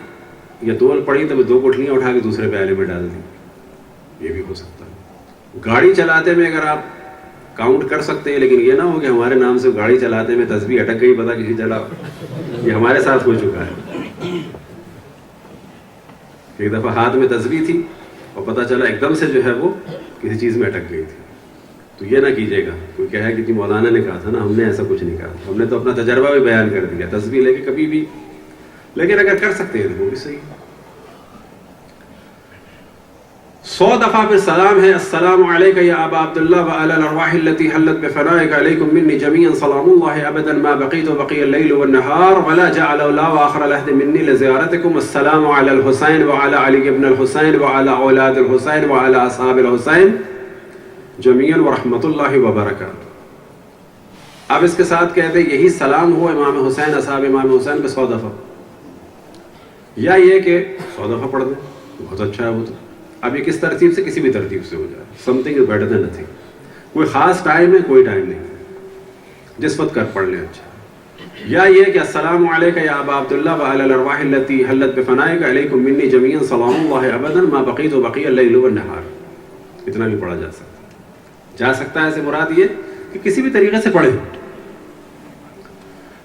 یا دول پڑی تو میں 2 گٹھلیاں اٹھا کے دوسرے پیالے میں ڈال دی، یہ بھی ہو سکتا ہے۔ گاڑی چلاتے میں اگر آپ کاؤنٹ کر سکتے ہیں، لیکن یہ نہ ہو کہ ہمارے نام سے گاڑی چلاتے میں تسبیح اٹک گئی، پتہ کسی جگہ، یہ ہمارے ساتھ ہو چکا ہے۔ ایک دفعہ ہاتھ میں تسبیح تھی اور پتہ چلا ایک دم سے جو ہے وہ کسی چیز میں اٹک گئی تھی، تو یہ نہ کیجیے گا۔ کوئی کہے کہ جی مولانا نے کہا تھا نا، ہم نے ایسا کچھ نہیں کہا، ہم نے تو اپنا تجربہ بھی بیان کر دیا، تسبیح لے کے کبھی بھی، لیکن اگر کر سکتے ہیں تو وہ بھی صحیح۔ 100 دفعہ پھر سلام ہے، السلام علیک یا ابا عبداللہ وعلی الارواح التي حلت بفنائک علیکم منی جمیعا سلام اللہ ابدا ما بقیت وبقی اللیل والنہار ولا جعل اولا واخر العہد منی لزیارتکم، السلام علی الحسین وعلی علی ابن الحسین وعلی اولاد الحسین وعلی اصحاب الحسین جمیعا ورحمۃ اللہ وبرکاتہ۔ اب اس کے ساتھ کہتے ہیں یہی سلام ہو امام حسین اصحاب امام حسین پہ 100 دفعہ، یا یہ کہ 100 دفعہ پڑھ دیں، بہت اچھا ہے وہ تو۔ اب یہ کس ترتیب سے؟ کسی بھی ترتیب سے ہو جائے، something is better than nothing. کوئی خاص ٹائم ہے؟ کوئی ٹائم نہیں، جس وقت کر پڑھ لیں اچھا۔ یا یہ کہ السلام علیک یا ابا عبداللہ وعلی الارواح التي حلت بفنائک علیکم منی جمیعا سلام اللہ ابدا ما بقیت وبقی اللیل والنہار، اتنا بھی پڑھا جا سکتا ہے۔ سے مراد یہ کہ کسی بھی طریقے سے پڑھیں۔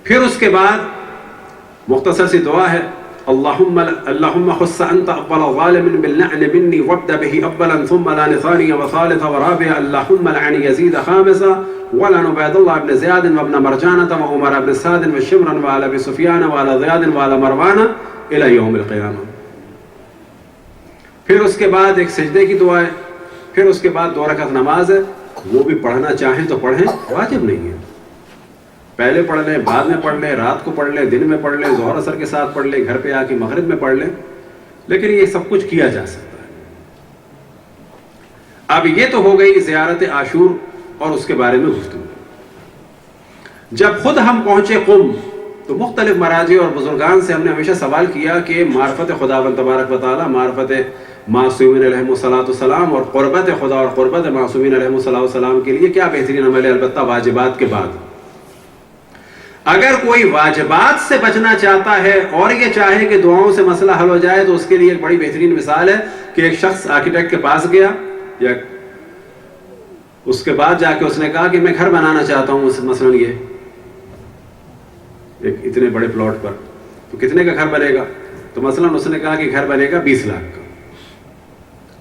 پھر اس کے بعد مختصر سی دعا ہے، اللہم خص انت اقبل ظالم باللعن منی وابدأ به ابلا ثم لعن ثانيا وثالثا ورابعا، اللہم لعن یزید خامسا ولعن عبید اللہ بن زیاد وابن مرجانة وعمر بن سعد وشمرا وعلى ابي سفیان وعلى زیاد وعلى مروان الى یوم القیامہ۔ پھر اس کے بعد ایک سجدے کی دعا ہے، پھر اس کے بعد 2 رکعت نماز ہے، وہ بھی پڑھنا چاہیں تو پڑھیں، واجب نہیں ہے، پہلے پڑھ لیں، بعد میں پڑھ لیں، رات کو پڑھ لیں، دن میں پڑھ لیں، ظہر اثر کے ساتھ پڑھ لیں، گھر پہ آ کے مغرب میں پڑھ لیں، لیکن یہ سب کچھ کیا جا سکتا ہے۔ اب یہ تو ہو گئی زیارت عاشور اور اس کے بارے میں گفتگو۔ جب خود ہم پہنچے قم تو مختلف مراجع اور بزرگان سے ہم نے ہمیشہ سوال کیا کہ معرفت خداوند تبارک و تعالی، معرفت معصومین علیہم الصلاۃ والسلام اور قربت خدا اور قربت معصومین علیہم الصلاۃ والسلام کے لیے کیا بہترین عمل ہے؟ البتہ واجبات کے بعد۔ اگر کوئی واجبات سے بچنا چاہتا ہے اور یہ چاہے کہ دعاؤں سے مسئلہ حل ہو جائے تو اس کے لیے ایک بڑی بہترین مثال ہے کہ ایک شخص آرکیٹیکٹ کے پاس گیا، یا اس کے بعد جا کے اس نے کہا کہ میں گھر بنانا چاہتا ہوں، مثلا یہ ایک اتنے بڑے پلاٹ پر، تو کتنے کا گھر بنے گا؟ تو مثلا اس نے کہا کہ گھر بنے گا 20 لاکھ کا،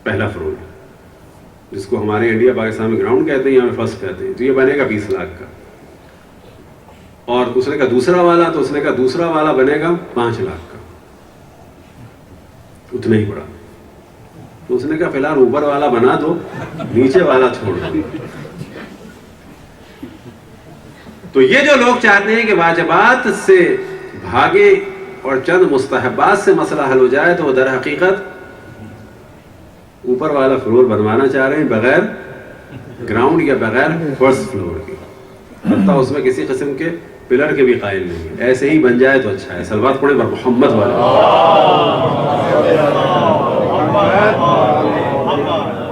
پہلا فلور، جس کو ہمارے انڈیا پاکستان میں گراؤنڈ کہتے ہیں، یہاں فرسٹ کہتے ہیں، تو یہ بنے گا 20 لاکھ کا۔ اور دوسرے کا دوسرا والا، تو اس نے کہا دوسرا والا بنے گا 5 لاکھ کا، اتنا ہی بڑا۔ تو اس نے کہا فی الحال اوپر والا بنا دو، نیچے والا چھوڑ دو۔ تو یہ جو لوگ چاہتے ہیں کہ واجبات سے بھاگے اور چند مستحبات سے مسئلہ حل ہو جائے، تو وہ در حقیقت اوپر والا فلور بنوانا چاہ رہے ہیں بغیر گراؤنڈ یا بغیر فرسٹ فلور کے، حتیٰ اس میں کسی قسم کے پلر کے بھی قائل نہیں ہے۔ ایسے ہی بن جائے تو اچھا ہے۔ صلوات پڑھیں بر محمد والے۔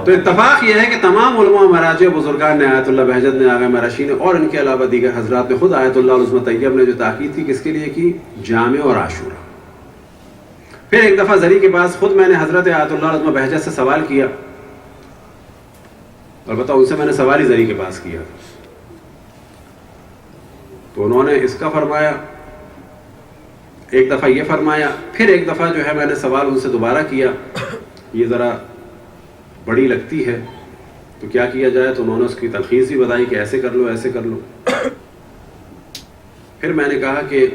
تو اتفاق یہ ہے کہ تمام علماء مراجع بزرگان نے، آیت اللہ بہجت نے، آغا مرشی نے، اور ان کے علاوہ دیگر حضرات نے، خود آیت اللہ العظمی طیب نے جو تاکید کی، کس کے لیے کی؟ جامع اور عاشورہ۔ پھر ایک دفعہ زری کے پاس خود میں نے حضرت آیت اللہ العظمی بہجت سے سوال کیا، البتہ ان سے میں نے سوال ہی زری کے پاس کیا، تو انہوں نے اس کا فرمایا، ایک دفعہ یہ فرمایا، پھر ایک دفعہ جو ہے میں نے سوال ان سے دوبارہ کیا، یہ ذرا بڑی لگتی ہے تو کیا کیا جائے، تو انہوں نے اس کی تلخیص بھی بتائی کہ ایسے کر لو، ایسے کر لو۔ پھر میں نے کہا کہ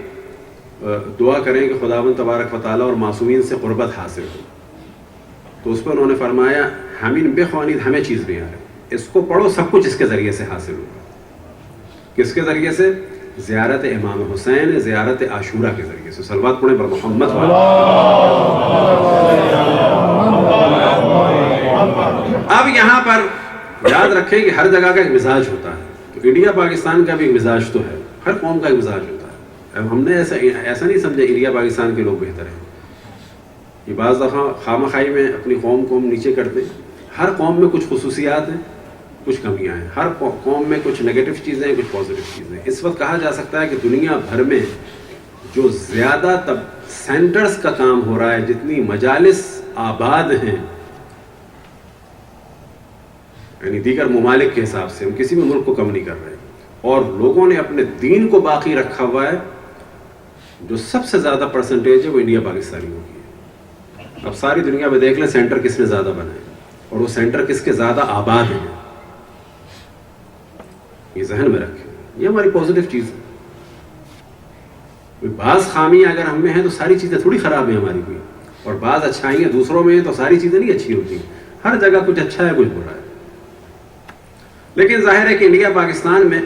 دعا کریں کہ خداوند تبارک و تعالی اور معصومین سے قربت حاصل ہو، تو اس پر انہوں نے فرمایا ہمین بے خوانید، ہمیں چیز بھی آ ہے، اس کو پڑھو، سب کچھ اس کے ذریعے سے حاصل ہوگا۔ کس کے ذریعے سے؟ زیارت امام حسین، زیارت عاشورہ کے ذریعے سے۔ صلوات پڑھیں بر محمد والے۔ اب یہاں پر یاد رکھیں کہ ہر جگہ کا ایک مزاج ہوتا ہے، تو انڈیا پاکستان کا بھی ایک مزاج تو ہے، ہر قوم کا ایک مزاج ہوتا ہے۔ اب ہم نے ایسا نہیں سمجھا انڈیا پاکستان کے لوگ بہتر ہیں، یہ بعض دفعہ خواہ مخواہی میں اپنی قوم کو ہم نیچے کرتے ہیں۔ ہر قوم میں کچھ خصوصیات ہیں، کچھ کمیاں ہیں، ہر قوم میں کچھ نیگیٹو چیزیں ہیں، کچھ پازیٹیو چیزیں ہیں۔ اس وقت کہا جا سکتا ہے کہ دنیا بھر میں جو زیادہ سینٹرز کا کام ہو رہا ہے, جتنی مجالس آباد ہیں, یعنی دیگر ممالک کے حساب سے, ہم کسی بھی ملک کو کم نہیں کر رہے, اور لوگوں نے اپنے دین کو باقی رکھا ہوا ہے, جو سب سے زیادہ پرسنٹیج ہے وہ انڈیا پاکستانیوں کی ہے. اب ساری دنیا میں دیکھ لیں سینٹر کس نے زیادہ بنائے اور وہ سینٹر کس کے زیادہ آباد ہیں, یہ ذہن میں رکھیں. یہ ہماری پازیٹیو چیز ہے. بعض خامیاں اگر ہم میں ہیں تو ساری چیزیں تھوڑی خراب ہیں ہماری بھی, اور بعض اچھائیاں دوسروں میں ہیں تو ساری چیزیں نہیں اچھی ہوتی. ہر جگہ کچھ اچھا ہے کچھ برا ہے. لیکن ظاہر ہے کہ انڈیا پاکستان میں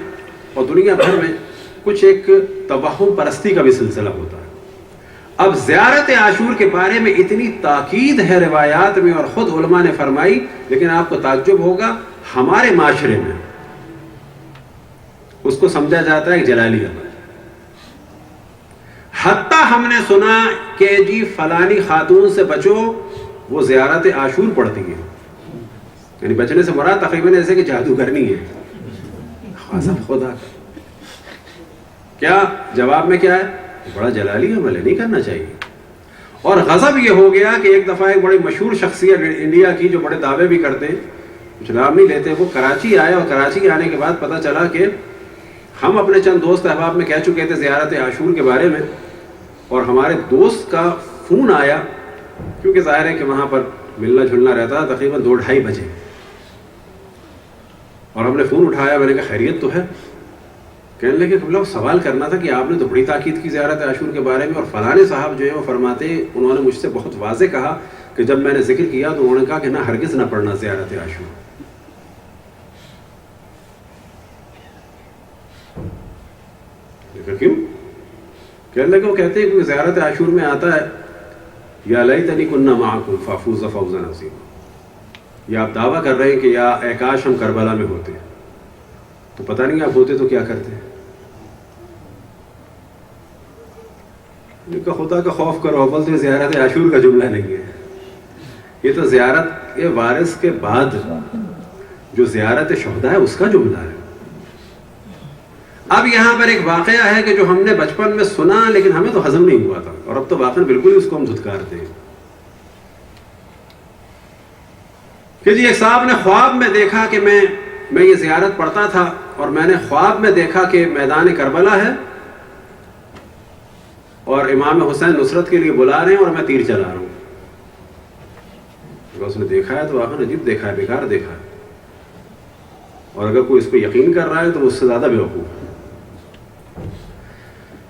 اور دنیا بھر میں کچھ ایک توہم پرستی کا بھی سلسلہ ہوتا ہے. اب زیارت عاشور کے بارے میں اتنی تاکید ہے روایات میں, اور خود علماء نے فرمائی, لیکن آپ کو تعجب ہوگا ہمارے معاشرے میں اس کو سمجھا جاتا ہے جلالی عمل. حتیٰ ہم نے سنا کہ جی فلانی خاتون سے بچو, وہ زیارت عاشور پڑھتی ہے. یعنی بچنے سے مراد تقریباً ایسے کہ جادوگرنی ہے. غضب خدا کا. کیا جواب میں کیا ہے؟ بڑا جلالی عمل ہے, نہیں کرنا چاہیے. اور غضب یہ ہو گیا کہ ایک دفعہ ایک بڑی مشہور شخصیت انڈیا کی جو بڑے دعوے بھی کرتے ہیں, کچھ نام نہیں لیتے, وہ کراچی آئے, اور کراچی آنے کے بعد پتہ چلا کہ ہم اپنے چند دوست احباب میں کہہ چکے تھے زیارت عاشور کے بارے میں, اور ہمارے دوست کا فون آیا, کیونکہ ظاہر ہے کہ وہاں پر ملنا جھلنا رہتا ہے, تقریباً 2-2:30 بجے, اور ہم نے فون اٹھایا. میں نے کہا خیریت تو ہے؟ کہنے لگے کہ لوگ سوال کرنا تھا کہ آپ نے تو بڑی تاکید کی زیارت عاشور کے بارے میں, اور فلانے صاحب جو ہے وہ فرماتے, انہوں نے مجھ سے بہت واضح کہا کہ جب میں نے ذکر کیا تو انہوں نے کہا کہ نہ, ہرگز نہ پڑھنا زیارت عاشور. کیوں؟ کہنے لگے وہ کہتے ہیں کہ زیارت عاشور میں آتا ہے یا لیتنی کنا معکم فافوز فوزا عظیما, یا آپ دعویٰ کر رہے ہیں کہ یا اے کاش ہم کربلا میں ہوتے, تو پتہ نہیں آپ ہوتے تو کیا کرتے. ان کا خدا کا خوف کرو, اول تو زیارت عاشور کا جملہ نہیں ہے, یہ تو زیارت کے وارث کے بعد جو زیارت شہداء ہے اس کا جملہ ہے. اب یہاں پر ایک واقعہ ہے کہ جو ہم نے بچپن میں سنا لیکن ہمیں تو ہضم نہیں ہوا تھا, اور اب تو واقعا بالکل ہی اس کو ہم دھتکارتے ہیں. کہ جی ایک صاحب نے خواب میں دیکھا کہ میں یہ زیارت پڑھتا تھا, اور میں نے خواب میں دیکھا کہ میدان کربلا ہے اور امام حسین نصرت کے لیے بلا رہے ہیں اور میں تیر چلا رہا ہوں. اگر اس نے دیکھا ہے تو واقعا عجیب دیکھا ہے, بیکار دیکھا ہے, اور اگر کوئی اس پہ یقین کر رہا ہے تو اس سے زیادہ بیوقوف ہے.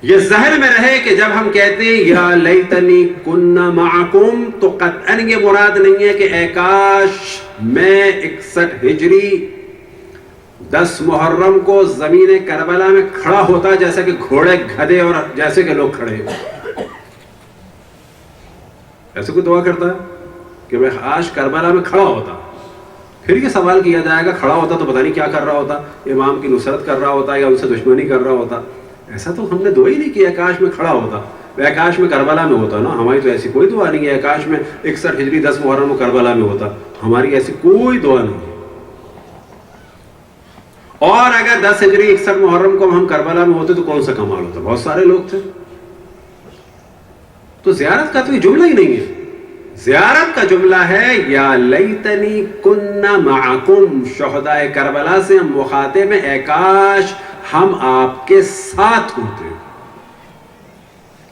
یہ ذہن میں رہے کہ جب ہم کہتے ہیں یا لیتنی کنا معکم, تو قطعاً یہ مراد نہیں ہے کہ اے کاش میں 61 ہجری 10 محرم کو زمین کربلا میں کھڑا ہوتا جیسا کہ گھوڑے گدھے اور جیسے کہ لوگ کھڑے ہیں. ایسے کوئی دعا کرتا ہے کہ میں آج کربلا میں کھڑا ہوتا. پھر یہ سوال کیا جائے گا کھڑا ہوتا تو پتہ نہیں کیا کر رہا ہوتا, امام کی نصرت کر رہا ہوتا یا ان سے دشمنی کر رہا ہوتا. ایسا تو ہم نے دعا ہی نہیں کیا کاش میں کھڑا ہوتا, کاش میں کربلا میں ہوتا نا. ہماری تو ایسی کوئی دعا نہیں ہے کاش میں 61 ہجری 10 محرم میں کربلا میں ہوتا, ہماری ایسی کوئی دعا نہیں ہے. اور اگر 10 ہجری 61 محرم کو ہم کربلا میں ہوتے تو کون سا کمال ہوتا, بہت سارے لوگ تھے. تو زیارت کا تو یہ جملہ ہی نہیں ہے. زیارت کا جملہ ہے یا لیتنی کنا معکم, شہداء کربلا سے ہم مخاطب ہیں, اے کاش ہم آپ کے ساتھ ہوتے.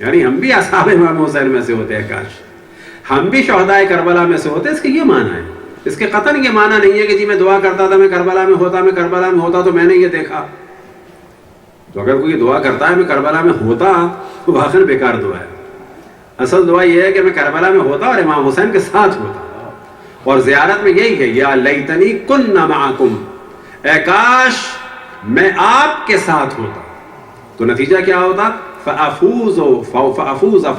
یعنی ہم بھی اصحاب امام حسین میں سے ہوتے ہیں, کاش ہم بھی شہداء کربلا میں سے ہوتے. اس کے یہ معنی ہے, اس کے قطعاً یہ معنی نہیں ہے کہ جی میں دعا کرتا تھا میں کربلا میں ہوتا تو میں نے یہ دیکھا. تو اگر کوئی دعا کرتا ہے میں کربلا میں ہوتا تو واقعی بیکار دعا ہے. اصل دعا یہ ہے کہ میں کربلا میں ہوتا اور امام حسین کے ساتھ ہوتا. اور زیارت میں یہی ہے یا لیتنی کنا معکم, اے کاش میں آپ کے ساتھ ہوتا. تو نتیجہ کیا ہوتا؟ فافوز فوزا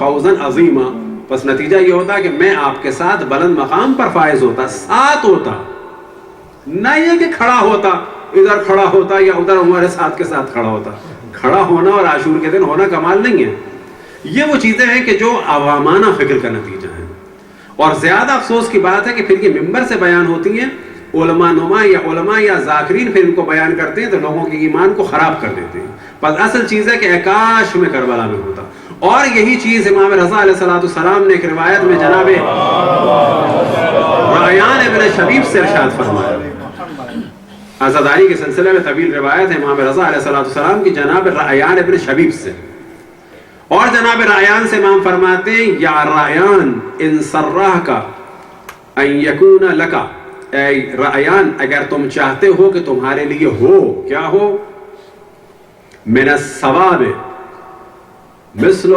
عظیما, بس نتیجہ یہ ہوتا کہ میں آپ کے ساتھ بلند مقام پر فائز ہوتا, ساتھ ہوتا. نہ یہ کہ کھڑا ہوتا, ادھر کھڑا ہوتا یا ادھر ہمارے ساتھ کے ساتھ کھڑا ہوتا. کھڑا ہونا اور عاشور کے دن ہونا کمال نہیں ہے. یہ وہ چیزیں ہیں کہ جو عوامانہ فکر کا نتیجہ ہے. اور زیادہ افسوس کی بات ہے کہ پھر یہ ممبر سے بیان ہوتی ہیں, علماء نما یا علماء یا ذاکرین پھر ان کو بیان کرتے ہیں تو لوگوں کے ایمان کو خراب کر دیتے ہیں. بس اصل چیز ہے کہ اے کاش میں کربلا میں ہوتا. اور یہی چیز امام رضا علیہ السلام نے ایک روایت میں جناب رعیان ابن شبیب سے ارشاد فرمایا. عزاداری کے سلسلے میں طویل روایت ہے امام رضا علیہ السلام کی جناب رعیان ابن شبیب سے. اور جناب رعیان سے امام فرماتے ہیں یا رعیان ان سرّاک ان یکون لکا، اے رعیان اگر تم چاہتے ہو کہ تمہارے لیے ہو، کیا ہو؟ من الثواب مثل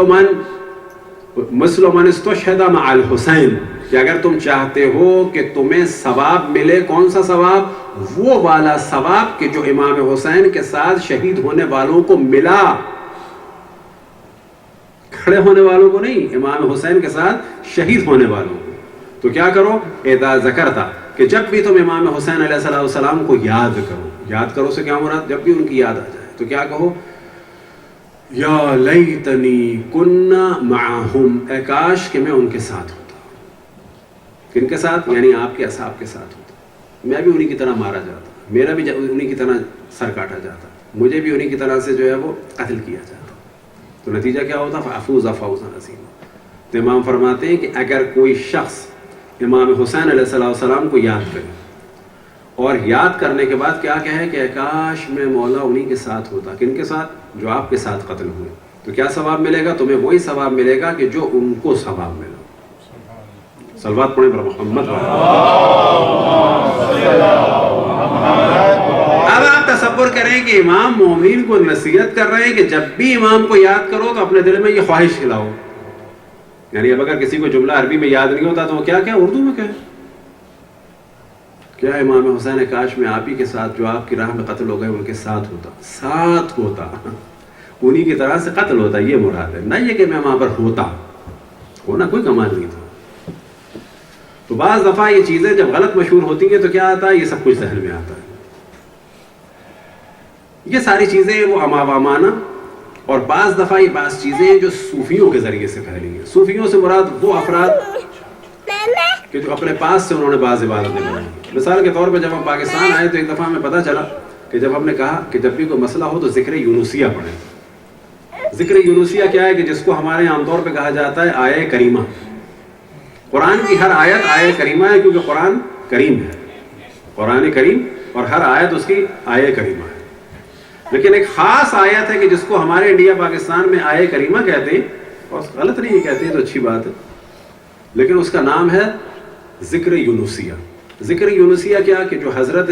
من استشہد مع الحسین، کہ اگر تم چاہتے ہو کہ تمہیں ثواب ملے، کون سا ثواب؟ وہ والا ثواب کہ جو امام حسین کے ساتھ شہید ہونے والوں کو ملا. کھڑے ہونے والوں کو نہیں، امام حسین کے ساتھ شہید ہونے والوں کو. تو کیا کرو؟ اذا ذکرتا، کہ جب بھی تم امام حسین علیہ السلام کو یاد کرو. یاد کرو سے کیا مراد؟ جب بھی ان کی یاد آ جائے تو کیا کہو؟ یا لیتنی کننا معہم، اے کاش کہ میں ان کے ساتھ ہوتا. کن کے ساتھ؟ یعنی آپ کے اصحاب کے ساتھ ہوتا. میں بھی انہی کی طرح مارا جاتا، میرا بھی انہی کی طرح سر کاٹا جاتا، مجھے بھی انہی کی طرح سے جو ہے وہ قتل کیا جاتا. تو نتیجہ کیا ہوتا؟ فافوز فوزا عظیما. تو امام فرماتے ہیں کہ اگر کوئی شخص امام حسین علیہ السلام کو یاد کرے اور یاد کرنے کے بعد کیا کہے کہ کاش میں مولا انہی کے ساتھ ہوتا. کن کے ساتھ؟ جو آپ کے ساتھ قتل ہوئے. تو کیا ثواب ملے گا؟ تمہیں وہی ثواب ملے گا کہ جو ان کو ثواب ملا. صلوات پڑھیں پر محمد. اب آپ تصور کریں کہ امام مومنین کو نصیحت کر رہے ہیں کہ جب بھی امام کو یاد کرو تو اپنے دل میں یہ خواہش کھلاؤ. یعنی اب اگر کسی کو جملہ عربی میں یاد نہیں ہوتا تو وہ کیا اردو میں کہے؟ کیا امام حسین کاش میں آپ ہی کے ساتھ جو آپ کی راہ میں قتل ہو گئے ان کے ساتھ ہوتا انہی کی طرح سے قتل ہوتا. یہ مراد ہے، نہ یہ کہ میں وہاں پر ہونا کوئی کمال نہیں تھا. تو بعض دفعہ یہ چیزیں جب غلط مشہور ہوتی ہیں تو کیا آتا ہے؟ یہ سب کچھ ذہن میں آتا ہے. یہ ساری چیزیں وہ عوامانہ، اور بعض دفعہ یہ بعض چیزیں جو صوفیوں کے ذریعے سے پھیلی ہیں. صوفیوں سے مراد وہ افراد کہ جو اپنے پاس سے انہوں نے بعض عبادتیں بنائی. مثال کے طور پہ جب ہم پاکستان آئے تو ایک دفعہ ہمیں پتہ چلا کہ جب ہم نے کہا کہ جب بھی کوئی مسئلہ ہو تو ذکر یونسیہ پڑھیں. ذکر یونسیہ کیا ہے؟ کہ جس کو ہمارے عام طور پہ کہا جاتا ہے آیہ کریمہ. قرآن کی ہر آیت آیہ کریمہ ہے کیونکہ قرآن کریم ہے. قرآن کریم اور ہر آیت اس کی آیہ کریمہ ہے. لیکن ایک خاص آیت ہے کہ جس کو ہمارے انڈیا پاکستان میں آیہ کریمہ کہتے ہیں، اور غلط نہیں کہتے ہیں تو اچھی بات ہے، لیکن اس کا نام ہے ذکر یونسیہ. ذکر یونسیہ کیا؟ کہ جو حضرت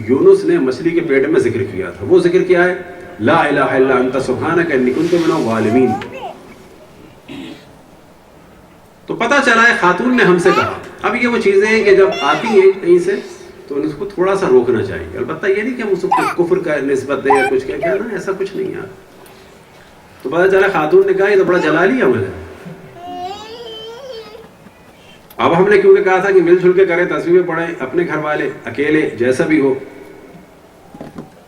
یونس نے مچھلی کے پیٹ میں ذکر کیا تھا. وہ ذکر کیا ہے؟ لا الہ الا انت سبحانک انی کنت من الظالمین. تو پتہ چلا ہے خاتون نے ہم سے کہا. اب یہ وہ چیزیں ہیں کہ جب آتی ہیں کہیں سے تو اس کو تھوڑا سا روکنا چاہیے. البتہ یہ نہیں کہ ہم اس کو کفر کا نسبت دیں یا کچھ کہنا، ایسا کچھ نہیں ہے. تو پتہ چلا خاتون نے کہا یہ تو بڑا جلالی عمل ہے. اب ہم نے کیونکہ کہا تھا کہ مل جل کے کریں، تصویریں پڑھیں، اپنے گھر والے اکیلے جیسا بھی ہو،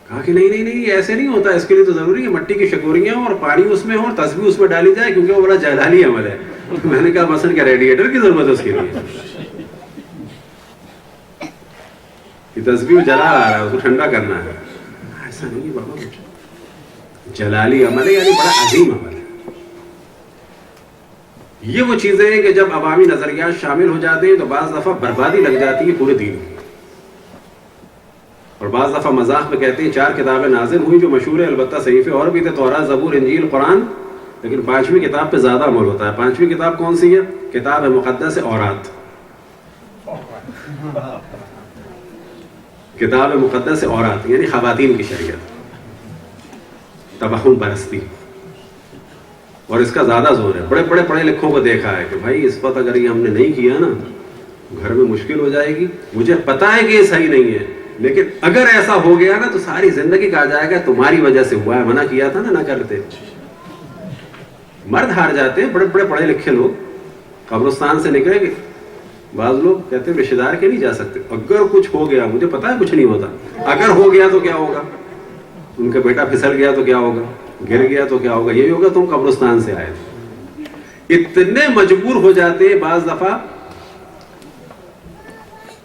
کہا کہ نہیں ایسے نہیں ہوتا. اس کے لیے تو ضروری ہے مٹی کی شکوریاں اور پانی اس میں ہو اور تصویر اس میں ڈالی جائے، کیونکہ وہ بڑا جلالی عمل ہے. میں نے کہا مثلا کیا ریڈیٹر کی ضرورت ہے اس کے لیے؟ یہ تصویر جلا رہا ہے، اس کو ٹھنڈا کرنا ہے. ایسا نہیں ہے بابا، کچھ جلالی عمل ہے، یعنی بڑا عظیم عمل ہے. یہ وہ چیزیں ہیں کہ جب عوامی نظریات شامل ہو جاتے ہیں تو بعض دفعہ بربادی لگ جاتی ہے پورے دین کی. اور بعض دفعہ مذاق میں کہتے ہیں 4 کتابیں نازل ہوئی جو مشہور ہے، البتہ صحیفے اور بھی تھے، تورات، زبور، انجیل، قرآن، لیکن 5ویں کتاب پہ زیادہ عمل ہوتا ہے. 5ویں کتاب کون سی ہے؟ کتاب مقدس اورات. کتاب مقدس اورات یعنی خواتین کی شریعت، تبہم پرستی. اور اس کا زیادہ زور ہے. بڑے بڑے پڑھے لکھوں کو دیکھا ہے کہ بھائی اس وقت اگر یہ ہم نے نہیں کیا نا گھر میں مشکل ہو جائے گی. مجھے پتا ہے کہ یہ صحیح نہیں ہے، لیکن اگر ایسا ہو گیا نا تو ساری زندگی کہا جائے گا تمہاری وجہ سے ہوا ہے، منع کیا تھا نا، نہ کرتے. مرد ہار جاتے ہیں. بڑے بڑے پڑھے لکھے لوگ قبرستان سے نکلیں گے. بعض لوگ کہتے ہیں رشتے دار کے نہیں جا سکتے. اگر کچھ ہو گیا، مجھے پتا ہے کچھ نہیں ہوتا، اگر ہو گیا تو کیا ہوگا؟ ان کا بیٹا پھسل گیا تو کیا ہوگا؟ گر گیا تو کیا ہوگا؟ یہی ہوگا تم قبرستان سے آئے تھے. اتنے مجبور ہو جاتے ہیں بعض دفعہ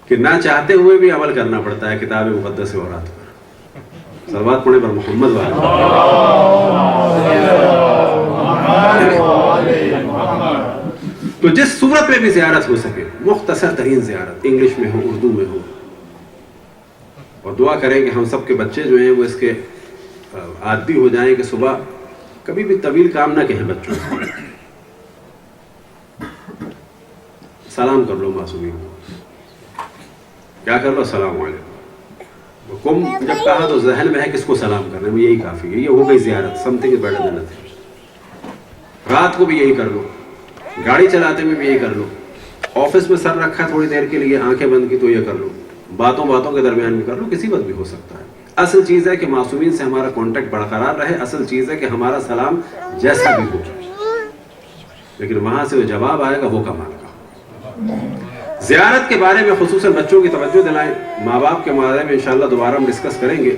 کہ نہ چاہتے ہوئے بھی عمل کرنا پڑتا ہے کتاب مقدس اورات پر. صلوات پڑھیں پر محمد والے. تو جس صورت میں بھی زیارت ہو سکے، مختصر ترین زیارت، انگلش میں ہو، اردو میں ہو، اور دعا کریں کہ ہم سب کے بچے جو ہیں وہ اس کے عادی ہو جائیں کہ صبح کبھی بھی طویل کام نہ کہیں بچوں سے، سلام کر لو معصومین کو، کیا کر لو، السلام علیکم، کم جب کہا تو ذہن میں ہے کس کو سلام کرنا ہے، یہی کافی ہے، یہ ہو گئی زیارت، something is better than nothing. رات کو بھی یہی کر لو، گاڑی چلاتے میں بھی یہی کر لو، آفس میں سر رکھا تھوڑی دیر کے لیے، آنکھیں بند کی تو یہ کر لو، باتوں کے درمیان بھی کر لو، کسی وقت بھی ہو سکتا ہے۔ اصل چیز ہے کہ معصومین سے ہمارا کانٹیکٹ برقرار رہے، اصل چیز ہے کہ ہمارا سلام جیسا بھی ہو، لیکن وہاں سے جو جواب آئے گا وہ کمال کا۔ زیارت کے بارے میں خصوصاً بچوں کی توجہ دلائیں، ماں باپ کے بارے میں انشاءاللہ دوبارہ ہم ڈسکس کریں گے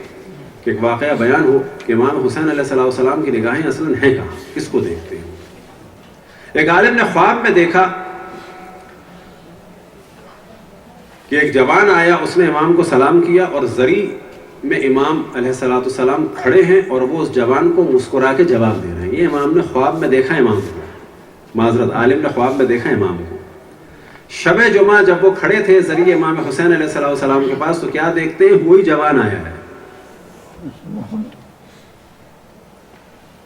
کہ ایک واقعہ بیان ہو کہ امام حسین علیہ السلام کی نگاہیں اصلاً ہیں کہاں، کس کو دیکھتے ہیں۔ ایک عالم نے خواب میں دیکھا کہ ایک جوان آیا، اس نے امام کو سلام کیا، اور زری میں امام علیہ السلام کھڑے ہیں اور وہ اس جوان کو مسکرا کے جواب دے رہے ہیں۔ یہ امام نے خواب میں دیکھا امام کو، معذرت عالم نے خواب میں دیکھا امام کو۔ شب جمعہ جب وہ کھڑے تھے ذریعے امام حسین علیہ السلام کے پاس، تو کیا دیکھتے ہیں، وہی جوان آیا ہے،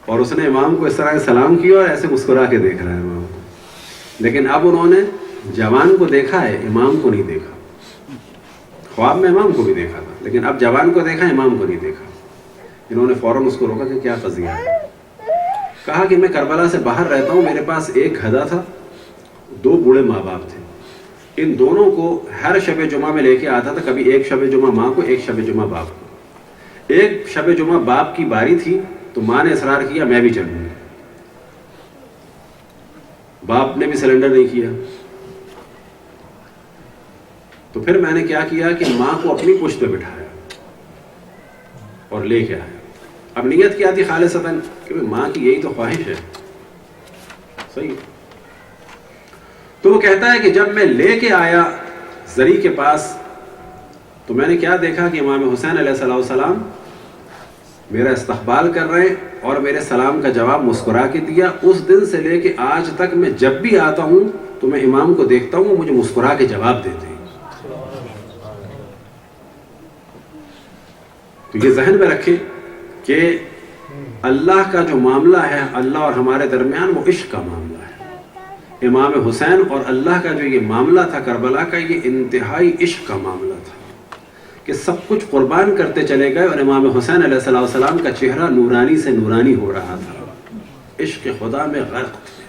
اور اس نے امام کو اس طرح سلام کیا اور ایسے مسکرا کے دیکھ رہا ہے امام کو۔ لیکن اب انہوں نے جوان کو دیکھا ہے، امام کو نہیں دیکھا۔ خواب میں امام کو بھی دیکھا تھا، لیکن اب جوان کو دیکھا، امام کو نہیں دیکھا۔ انہوں نے فوراً اس کو روکا کہ کیا قضیہ ہے۔ کہا کہ میں کربلا سے باہر رہتا ہوں، میرے پاس ایک گدھا تھا، 2 بوڑھے ماں باپ تھے، ان دونوں کو ہر شب جمعہ میں لے کے آتا تھا، کبھی ایک شب جمعہ ماں کو، ایک شب جمعہ باپ کو۔ ایک شب جمعہ باپ کی باری تھی تو ماں نے اصرار کیا میں بھی چلوں گی، باپ نے بھی سرنڈر نہیں کیا، تو پھر میں نے کیا کیا کہ ماں کو اپنی پشت پہ بٹھایا اور لے کے آیا۔ اب نیت کیا تھی خالصتاً کہ ماں کی یہی تو خواہش ہے، صحیح۔ تو وہ کہتا ہے کہ جب میں لے کے آیا زری کے پاس تو میں نے کیا دیکھا کہ امام حسین علیہ السلام میرا استقبال کر رہے ہیں اور میرے سلام کا جواب مسکرا کے دیا۔ اس دن سے لے کے آج تک میں جب بھی آتا ہوں تو میں امام کو دیکھتا ہوں، وہ مجھے مسکرا کے جواب دیتے ہیں۔ تو یہ ذہن میں رکھیں کہ اللہ کا جو معاملہ ہے، اللہ اور ہمارے درمیان، وہ عشق کا معاملہ ہے۔ امام حسین اور اللہ کا جو یہ معاملہ تھا کربلا کا، یہ انتہائی عشق کا معاملہ تھا کہ سب کچھ قربان کرتے چلے گئے، اور امام حسین علیہ السلام کا چہرہ نورانی سے نورانی ہو رہا تھا، عشق خدا میں غرق تھے۔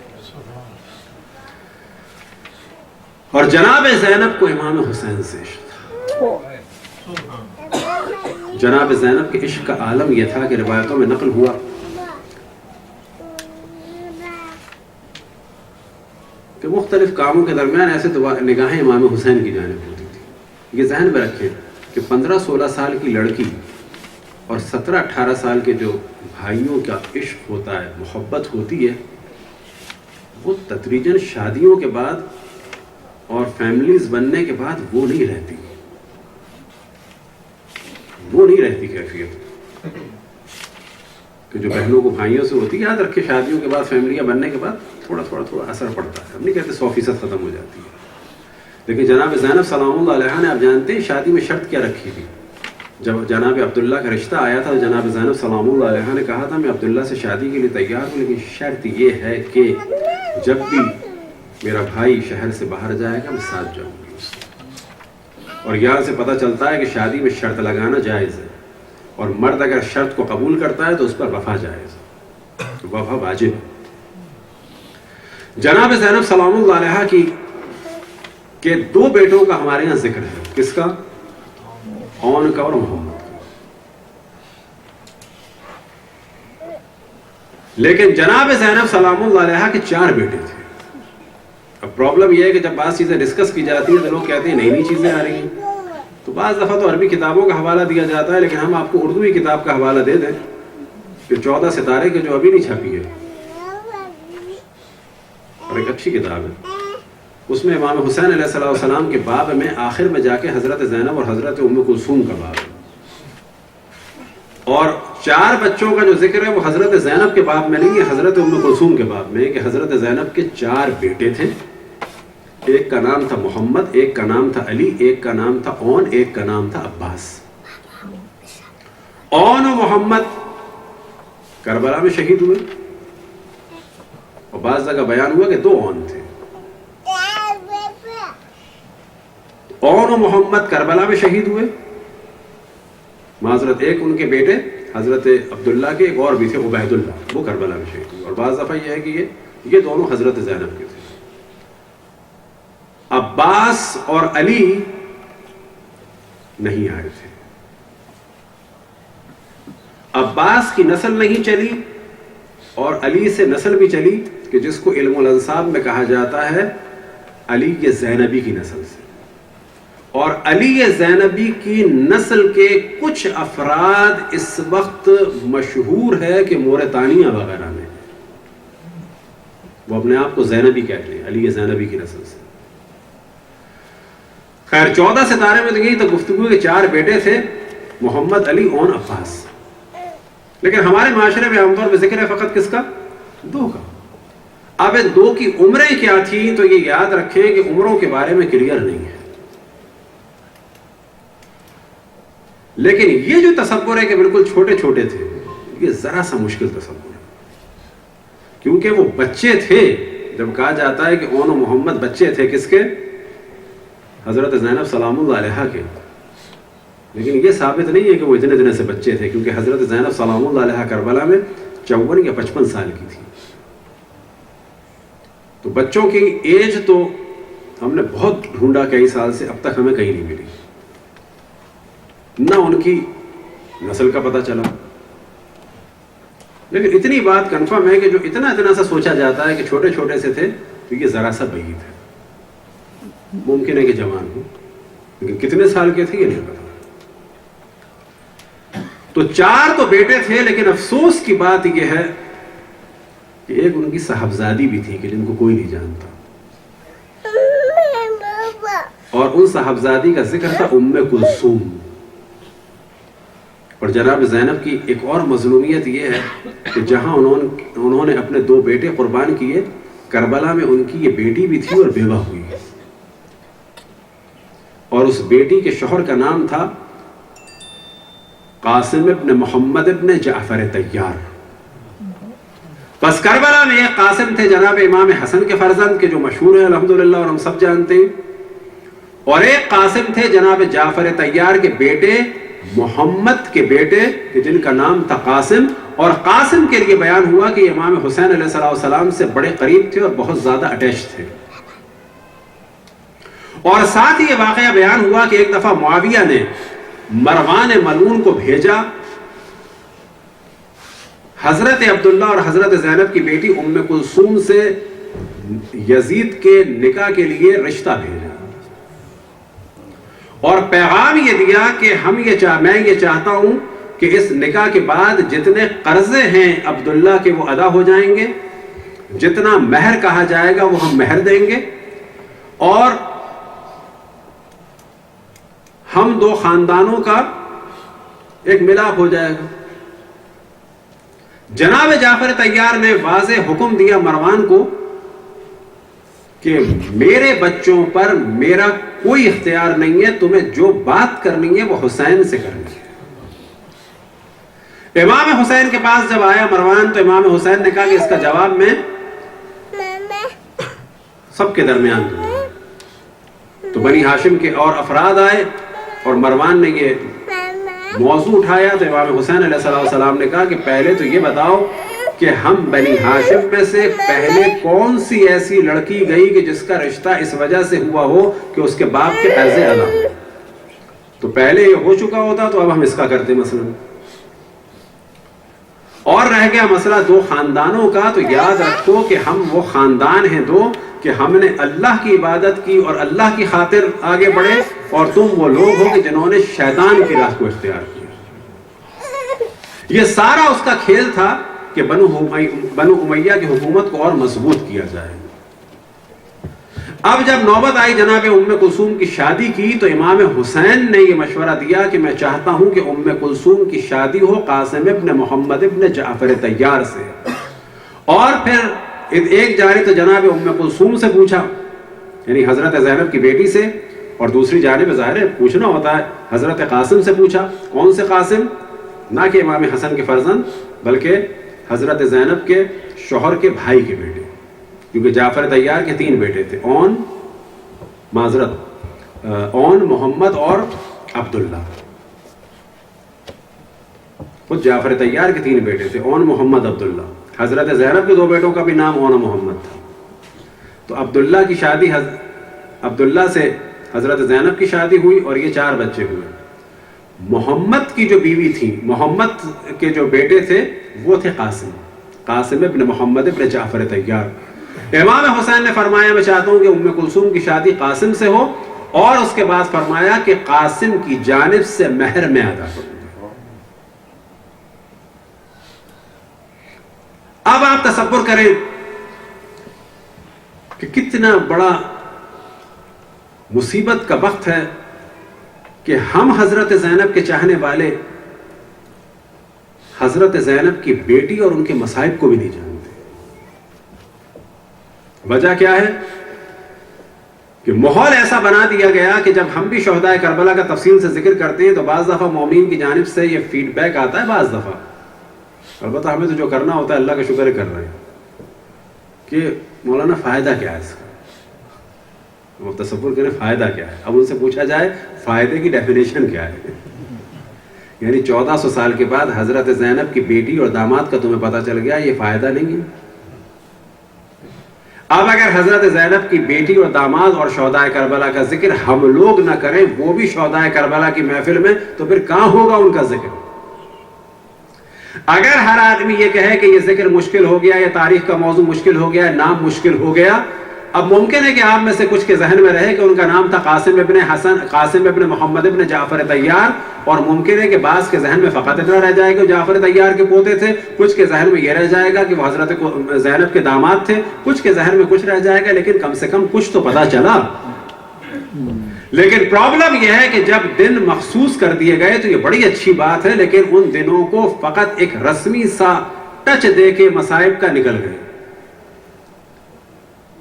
اور جناب زینب کو امام حسین سے عشق تھا۔ جناب زینب کے عشق کا عالم یہ تھا کہ روایتوں میں نقل ہوا کہ مختلف کاموں کے درمیان ایسے نگاہیں امام حسین کی جانب ہوتی تھی۔ یہ ذہن میں رکھیں کہ 15-16 سال کی لڑکی اور 17-18 سال کے جو بھائیوں کا عشق ہوتا ہے، محبت ہوتی ہے، وہ تدریجاً شادیوں کے بعد اور فیملیز بننے کے بعد وہ نہیں رہتی کیفیت کہ جو بہنوں کو بھائیوں سے ہوتی ہے۔ یاد رکھے شادیوں کے بعد، فیملیاں بننے کے بعد تھوڑا اثر پڑتا ہے، ہم نہیں کہتے 100% ختم ہو جاتی ہے، لیکن جناب زینب سلام اللہ علیہ نے، آپ جانتے ہیں شادی میں شرط کیا رکھی تھی؟ جب جناب عبداللہ کا رشتہ آیا تھا، جناب زینب سلام اللہ علیہ نے کہا تھا میں عبداللہ سے شادی کے لیے تیار ہوں، لیکن شرط یہ ہے کہ جب بھی میرا بھائی شہر سے باہر جائے گا میں ساتھ جاؤں گی اس سے۔ اور یہاں سے پتہ چلتا ہے کہ شادی میں شرط لگانا جائز ہے، اور مرد اگر شرط کو قبول کرتا ہے تو اس پر وفا جائز ہے، وفا واجب ہے۔ جناب زینب سلام اللہ علیہ کی کہ 2 بیٹوں کا ہمارے یہاں ذکر ہے، کس کا؟ اون کا اور محمد کا۔ لیکن جناب زینب سلام اللہ علیہ کے 4 بیٹے تھے۔ اب پرابلم یہ ہے کہ جب بعض چیزیں ڈسکس کی جاتی ہیں تو لوگ کہتے ہیں نئی چیزیں آ رہی ہیں، تو بعض دفعہ تو عربی کتابوں کا حوالہ دیا جاتا ہے، لیکن ہم آپ کو اردو ہی کتاب کا حوالہ دے دیں کہ 14 ستارے کے جو ابھی نہیں چھپی ہے، اور ایک اچھی کتاب ہے، اس میں امام حسین علیہ السلام کے باب میں آخر میں جا کے حضرت زینب اور حضرت ام کلثوم کا باب ہے۔ اور 4 بچوں کا جو ذکر ہے وہ حضرت زینب کے باب میں نہیں ہے، حضرت ام کلثوم کے باب میں ہے کہ حضرت زینب کے 4 بیٹے تھے. ایک کا نام تھا محمد، ایک کا نام تھا علی، ایک کا نام تھا اون، ایک کا نام تھا عباس. اون و محمد کربلا میں شہید ہوئے، اور بعض جگہ بیان ہوا کہ 2 اون تھے. اون و محمد کربلا میں شہید ہوئے. معذرت، ایک ان کے بیٹے حضرت عبداللہ کے، ایک اور بھی تھے عبید اللہ، وہ کربلا میں شہید ہوئے. اور بعض دفعہ یہ ہے کہ یہ دونوں حضرت زینب کے تھے. عباس اور علی نہیں آئے تھے. عباس کی نسل نہیں چلی اور علی سے نسل بھی چلی کہ جس کو علم الانساب میں کہا جاتا ہے علی زینبی کی نسل سے. اور علی زینبی کی نسل کے کچھ افراد اس وقت مشہور ہے کہ موریتانیہ وغیرہ میں وہ اپنے آپ کو زینبی کہتے ہیں، علی زینبی کی نسل سے. خیر 14 ستارے میں تو یہی تو گفتگو کے 4 بیٹے تھے، محمد، علی، اون، عباس. لیکن ہمارے معاشرے میں عام طور پہ ذکر ہے فقط کس کا؟ 2 کا. اب 2 کی عمریں کیا تھیں تو یہ یاد رکھیں کہ عمروں کے بارے میں کلیئر نہیں ہے. لیکن یہ جو تصور ہے کہ بالکل چھوٹے چھوٹے تھے، یہ ذرا سا مشکل تصور ہے، کیونکہ وہ بچے تھے. جب کہا جاتا ہے کہ اون و محمد بچے تھے کس کے؟ حضرت زینب سلام اللہ علیہا کے. لیکن یہ ثابت نہیں ہے کہ وہ اتنے دن سے بچے تھے، کیونکہ حضرت زینب سلام اللہ علیہا کربلا میں 54 یا 55 سال کی تھی. تو بچوں کی ایج تو ہم نے بہت ڈھونڈا کئی سال سے، اب تک ہمیں کہیں نہیں ملی، نہ ان کی نسل کا پتہ چلا. لیکن اتنی بات کنفرم ہے کہ جو اتنا سا سوچا جاتا ہے کہ چھوٹے چھوٹے سے تھے تو یہ ذرا سا بعید ہے. ممکن ہے کہ جوان ہو، لیکن کتنے سال کے تھے یہ نہیں پتا. تو 4 تو بیٹے تھے، لیکن افسوس کی بات یہ ہے کہ ایک ان کی صاحبزادی بھی تھی کہ جن کو کوئی نہیں جانتا، اور ان صاحبزادی کا ذکر تھا ام کلثوم. اور جناب زینب کی ایک اور مظلومیت یہ ہے کہ جہاں انہوں نے اپنے 2 بیٹے قربان کیے، کربلا میں ان کی یہ بیٹی بھی تھی اور بیوہ ہوئی. اور اس بیٹی کے شوہر کا نام تھا قاسم ابن محمد ابن جعفر طیار. پس کربلا میں ایک قاسم تھے جناب امام حسن کے فرزند کے جو مشہور ہیں الحمدللہ اور ہم سب جانتے ہیں، اور ایک قاسم تھے جناب جعفر طیار کے بیٹے محمد کے بیٹے کہ جن کا نام تھا قاسم. اور قاسم کے لیے بیان ہوا کہ امام حسین علیہ السلام سے بڑے قریب تھے اور بہت زیادہ اٹیچ تھے. اور ساتھ ہی یہ واقعہ بیان ہوا کہ ایک دفعہ معاویہ نے مروان ملعون کو بھیجا حضرت عبداللہ اور حضرت زینب کی بیٹی ام کلثوم سے یزید کے نکاح کے لیے رشتہ بھیجا، اور پیغام یہ دیا کہ میں یہ چاہتا ہوں کہ اس نکاح کے بعد جتنے قرضے ہیں عبداللہ کے وہ ادا ہو جائیں گے، جتنا مہر کہا جائے گا وہ ہم مہر دیں گے، اور ہم 2 خاندانوں کا ایک ملاپ ہو جائے گا. جناب جعفر طیار نے واضح حکم دیا مروان کو کہ میرے بچوں پر میرا کوئی اختیار نہیں ہے، تمہیں جو بات کرنی ہے وہ حسین سے کرنی ہے. امام حسین کے پاس جب آیا مروان تو امام حسین نے کہا کہ اس کا جواب میں سب کے درمیان دوں. تو بنی ہاشم کے اور افراد آئے اور مروان نے یہ موضوع اٹھایا تو امام حسین علیہ السلام نے کہا کہ پہلے تو یہ بتاؤ کہ ہم بنی ہاشم میں سے پہلے کون سی ایسی لڑکی گئی کہ جس کا رشتہ اس وجہ سے ہوا ہو کہ اس کے باپ کے قرضے ادا ہو. تو پہلے یہ ہو چکا ہوتا تو اب ہم اس کا کرتے مثلا. اور رہ گیا مسئلہ 2 خاندانوں کا، تو یاد رکھو کہ ہم وہ خاندان ہیں 2 کہ ہم نے اللہ کی عبادت کی اور اللہ کی خاطر آگے بڑھے، اور تم وہ لوگ ہو کہ جنہوں نے شیطان کی راہ کو اختیار کیا. یہ سارا اس کا کھیل تھا کہ بنو امیہ کی حکومت کو اور مضبوط کیا جائے. اب جب نوبت آئی جناب ام کلثوم کی شادی کی تو امام حسین نے یہ مشورہ دیا کہ میں چاہتا ہوں کہ ام کلثوم کی شادی ہو قاسم ابن محمد ابن جعفر طیار سے. اور پھر ایک جانب تو جناب ام کلثوم سے پوچھا, یعنی حضرت زینب کی بیٹی سے, اور دوسری جانب ظاہر ہے پوچھنا ہوتا ہے حضرت قاسم سے پوچھا. کون سے قاسم؟ نہ کہ امام حسن کے فرزند, بلکہ حضرت زینب کے شوہر کے بھائی کے بیٹے, کیونکہ جعفر طیار کے 3 بیٹے تھے, اون, محمد اور عبداللہ. خود جعفر طیار کے 3 بیٹے تھے, اون, محمد, عبداللہ. حضرت زینب کے 2 بیٹوں کا بھی نام اون محمد تھا. تو عبداللہ کی شادی, عبداللہ سے حضرت زینب کی شادی ہوئی اور یہ 4 بچے ہوئے. محمد کی جو بیوی تھی, محمد کے جو بیٹے تھے وہ تھے قاسم ابن محمد ابن جعفر طیار. امام حسین نے فرمایا میں چاہتا ہوں کہ ام کلثوم کی شادی قاسم سے ہو, اور اس کے بعد فرمایا کہ قاسم کی جانب سے مہر میں ادا کروں گا. اب آپ تصور کریں کہ کتنا بڑا مصیبت کا وقت ہے کہ ہم حضرت زینب کے چاہنے والے حضرت زینب کی بیٹی اور ان کے مصائب کو بھی نہیں جانتے. وجہ کیا ہے کہ ماحول ایسا بنا دیا گیا کہ جب ہم بھی شہداء کربلا کا تفصیل سے ذکر کرتے ہیں تو بعض دفعہ مومنین کی جانب سے یہ فیڈ بیک آتا ہے, بعض دفعہ البتہ ہمیں تو جو کرنا ہوتا ہے اللہ کا شکر کر رہے ہیں کہ مولانا فائدہ کیا ہے اس کا. وہ تصور کریں فائدہ کیا ہے. اب ان سے پوچھا جائے فائدے کی ڈیفینیشن کیا ہے, یعنی 1400 سال کے بعد حضرت زینب کی بیٹی اور داماد کا تمہیں پتہ چل گیا, یہ فائدہ نہیں ہے. اب اگر حضرت زینب کی بیٹی اور داماد اور شہداء کربلا کا ذکر ہم لوگ نہ کریں, وہ بھی شہداء کربلا کی محفل میں, تو پھر کہاں ہوگا ان کا ذکر. اگر ہر آدمی یہ کہے کہ یہ ذکر مشکل ہو گیا, یہ تاریخ کا موضوع مشکل ہو گیا, نام مشکل ہو گیا, اب ممکن ہے کہ آپ میں سے کچھ کے ذہن میں رہے کہ ان کا نام تھا قاسم ابن محمد ابن جعفر طیار, اور ممکن ہے کہ بعض کے ذہن میں فقط اتنا رہ جائے گا کہ جعفر طیار کے پوتے تھے, کچھ کے ذہن میں یہ رہ جائے گا کہ وہ حضرت زینب کے داماد تھے, کچھ کے ذہن میں کچھ رہ جائے گا, لیکن کم سے کم کچھ تو پتہ چلا. لیکن پرابلم یہ ہے کہ جب دن مخصوص کر دیے گئے تو یہ بڑی اچھی بات ہے, لیکن ان دنوں کو فقط ایک رسمی سا ٹچ دے کے مصائب کا نکل گئے,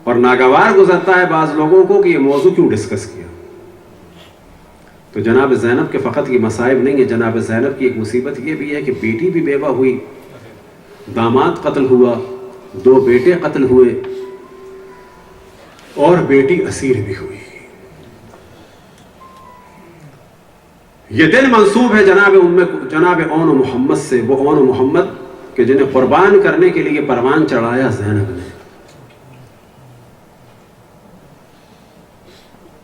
اور ناگوار گزرتا ہے بعض لوگوں کو کہ یہ موضوع کیوں ڈسکس کیا. تو جناب زینب کے فقط یہ مصائب نہیں ہے, جناب زینب کی ایک مصیبت یہ بھی ہے کہ بیٹی بھی بیوہ ہوئی, داماد قتل ہوا, 2 بیٹے قتل ہوئے, اور بیٹی اسیر بھی ہوئی. یہ دن منسوب ہے جناب اون محمد سے, وہ اون محمد کہ جنہیں قربان کرنے کے لیے پروان چڑھایا زینب نے.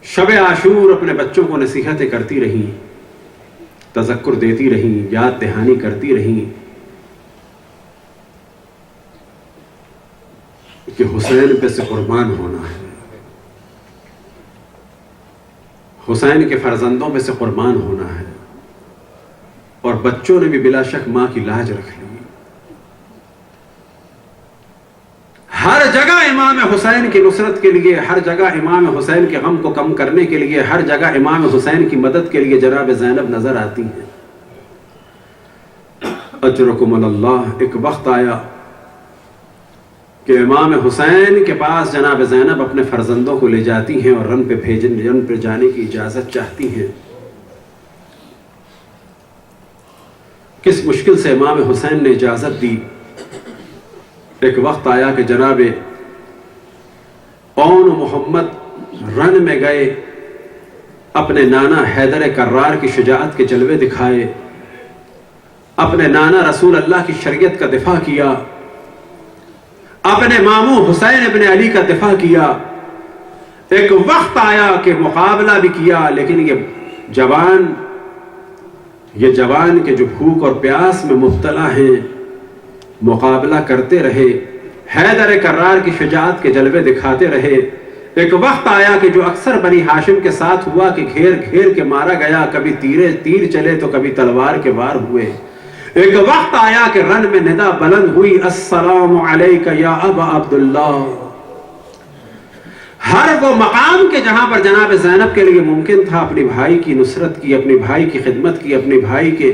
شب عاشور اپنے بچوں کو نصیحتیں کرتی رہی, تذکر دیتی رہی, یاد دہانی کرتی رہی کہ حسین پہ سے قربان ہونا ہے, حسین کے فرزندوں پہ سے قربان ہونا ہے. اور بچوں نے بھی بلا شک ماں کی لاج رکھ لی. ہر جگہ امام حسین کی نصرت کے لیے, ہر جگہ امام حسین کے غم کو کم کرنے کے لیے, ہر جگہ امام حسین کی مدد کے لیے جناب زینب نظر آتی ہیں. اجرکم اللہ. ایک وقت آیا کہ امام حسین کے پاس جناب زینب اپنے فرزندوں کو لے جاتی ہیں اور رن پہ جانے کی اجازت چاہتی ہیں. کس مشکل سے امام حسین نے اجازت دی. ایک وقت آیا کہ جناب اون محمد رن میں گئے, اپنے نانا حیدر کرار کی شجاعت کے جلوے دکھائے, اپنے نانا رسول اللہ کی شریعت کا دفاع کیا, اپنے ماموں حسین ابن علی کا دفاع کیا. ایک وقت آیا کہ مقابلہ بھی کیا, لیکن یہ جوان کے جو بھوک اور پیاس میں مبتلا ہیں مقابلہ کرتے رہے, حیدر کرار کی شجاعت کے جلوے دکھاتے رہے. ایک وقت آیا کہ جو اکثر بنی ہاشم کے ساتھ ہوا کہ گھیر گھیر کے مارا گیا, کبھی تیر چلے تو کبھی تلوار کے وار ہوئے. ایک وقت آیا کہ رن میں ندا بلند ہوئی, السلام علیک یا ابا عبداللہ. ہر وہ مقام کے جہاں پر جناب زینب کے لیے ممکن تھا اپنی بھائی کی نصرت کی، اپنی بھائی کی خدمت کی، اپنے بھائی کے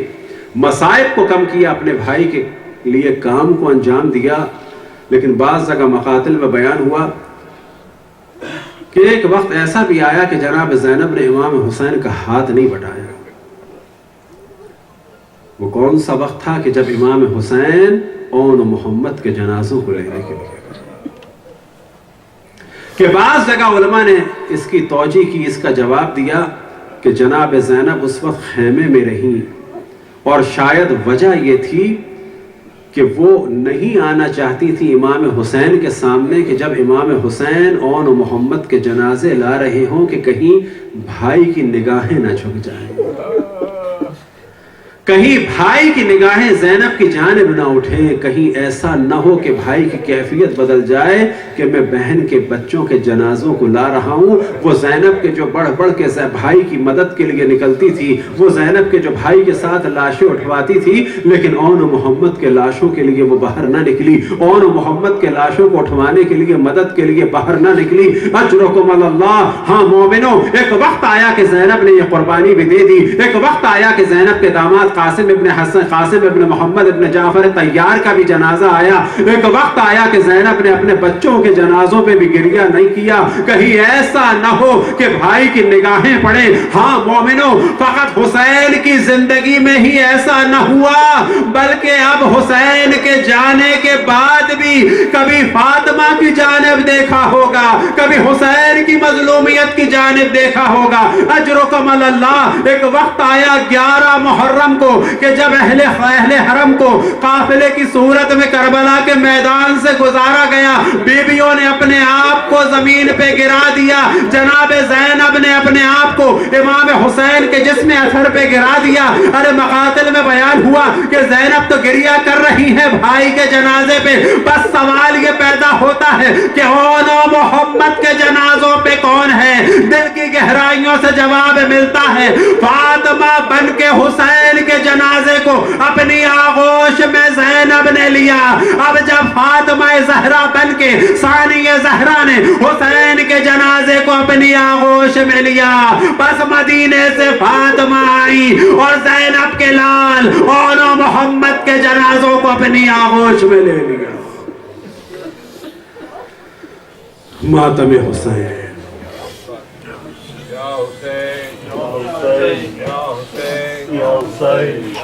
مصائب کو کم کیا، اپنے بھائی کے لیے کام کو انجام دیا، لیکن بعض جگہ مقاتل میں بیان ہوا کہ ایک وقت ایسا بھی آیا کہ جناب زینب نے امام حسین کا ہاتھ نہیں بٹایا۔ وہ کون سا وقت تھا کہ جب امام حسین اون محمد کے جنازوں کو لینے کے لیے کہ بعض جگہ علماء نے اس کی توجیہ کی، اس کا جواب دیا کہ جناب زینب اس وقت خیمے میں رہیں اور شاید وجہ یہ تھی کہ وہ نہیں آنا چاہتی تھی امام حسین کے سامنے کہ جب امام حسین اون محمد کے جنازے لا رہے ہوں کہ کہیں بھائی کی نگاہیں نہ جھک جائیں، کہیں بھائی کی نگاہیں زینب کی جانب نہ اٹھیں، کہیں ایسا نہ ہو کہ بھائی کی کیفیت بدل جائے کہ میں بہن کے بچوں کے جنازوں کو لا رہا ہوں۔ وہ زینب کے جو بڑھ بڑھ کے بھائی کی مدد کے لیے نکلتی تھی، وہ زینب کے جو بھائی کے ساتھ لاشیں اٹھواتی تھی، لیکن اون محمد کے لاشوں کے لیے وہ باہر نہ نکلی، اون محمد کے لاشوں کو اٹھوانے کے لیے، مدد کے لیے باہر نہ نکلی۔ اجرکم اللہ۔ ہاں مومنوں، ایک وقت آیا کہ زینب نے یہ قربانی بھی دے دی، ایک وقت آیا کہ زینب کے داماد قاسم ابن محمد ابن جعفر طیار کا بھی جنازہ آیا، ایک وقت آیا کہ زینب نے اپنے بچوں کے جنازوں پہ بھی گریہ نہیں کیا، کہیں ایسا نہ ہو کہ بھائی کی نگاہیں پڑیں۔ ہاں مومنوں، فقط حسین کی زندگی میں ہی ایسا نہ ہوا، بلکہ اب حسین کے جانے کے بعد بھی کبھی فاطمہ کی جانب دیکھا ہوگا، کبھی حسین کی مظلومیت کی جانب دیکھا ہوگا۔ اجرکم اللہ۔ ایک وقت آیا 11 محرم کو کہ جب اہل حرم کو قافلے کی صورت میں کربلا کے میدان سے گزارا گیا، بیویوں نے اپنے آپ کو زمین پہ گرا دیا، جناب زینب نے اپنے آپ کو امام حسین کے جسم اثر پہ گرا دیا۔ ارے مقاتل میں بیان ہوا کہ زینب تو گریہ کر رہی ہے بھائی کے جنازے پہ، بس سوال یہ پیدا ہوتا ہے کہ اون محمد کے جنازوں پہ کون ہے؟ دل کی گہرائیوں سے جواب ملتا ہے، فاطمہ بن کے حسین کے جنازے کو اپنی آغوش میں زینب نے لیا۔ اب جب فاطمہ زہرا بن کے ثانی زہرا نے حسین کے جنازے کو اپنی آغوش میں لیا، بس مدینے سے فاطمہ آئی اور زینب کے لال اون محمد کے جنازوں کو اپنی آغوش میں لے لیا۔ ماتم حسین۔ یا حسین یا حسین یا حسین یا حسین۔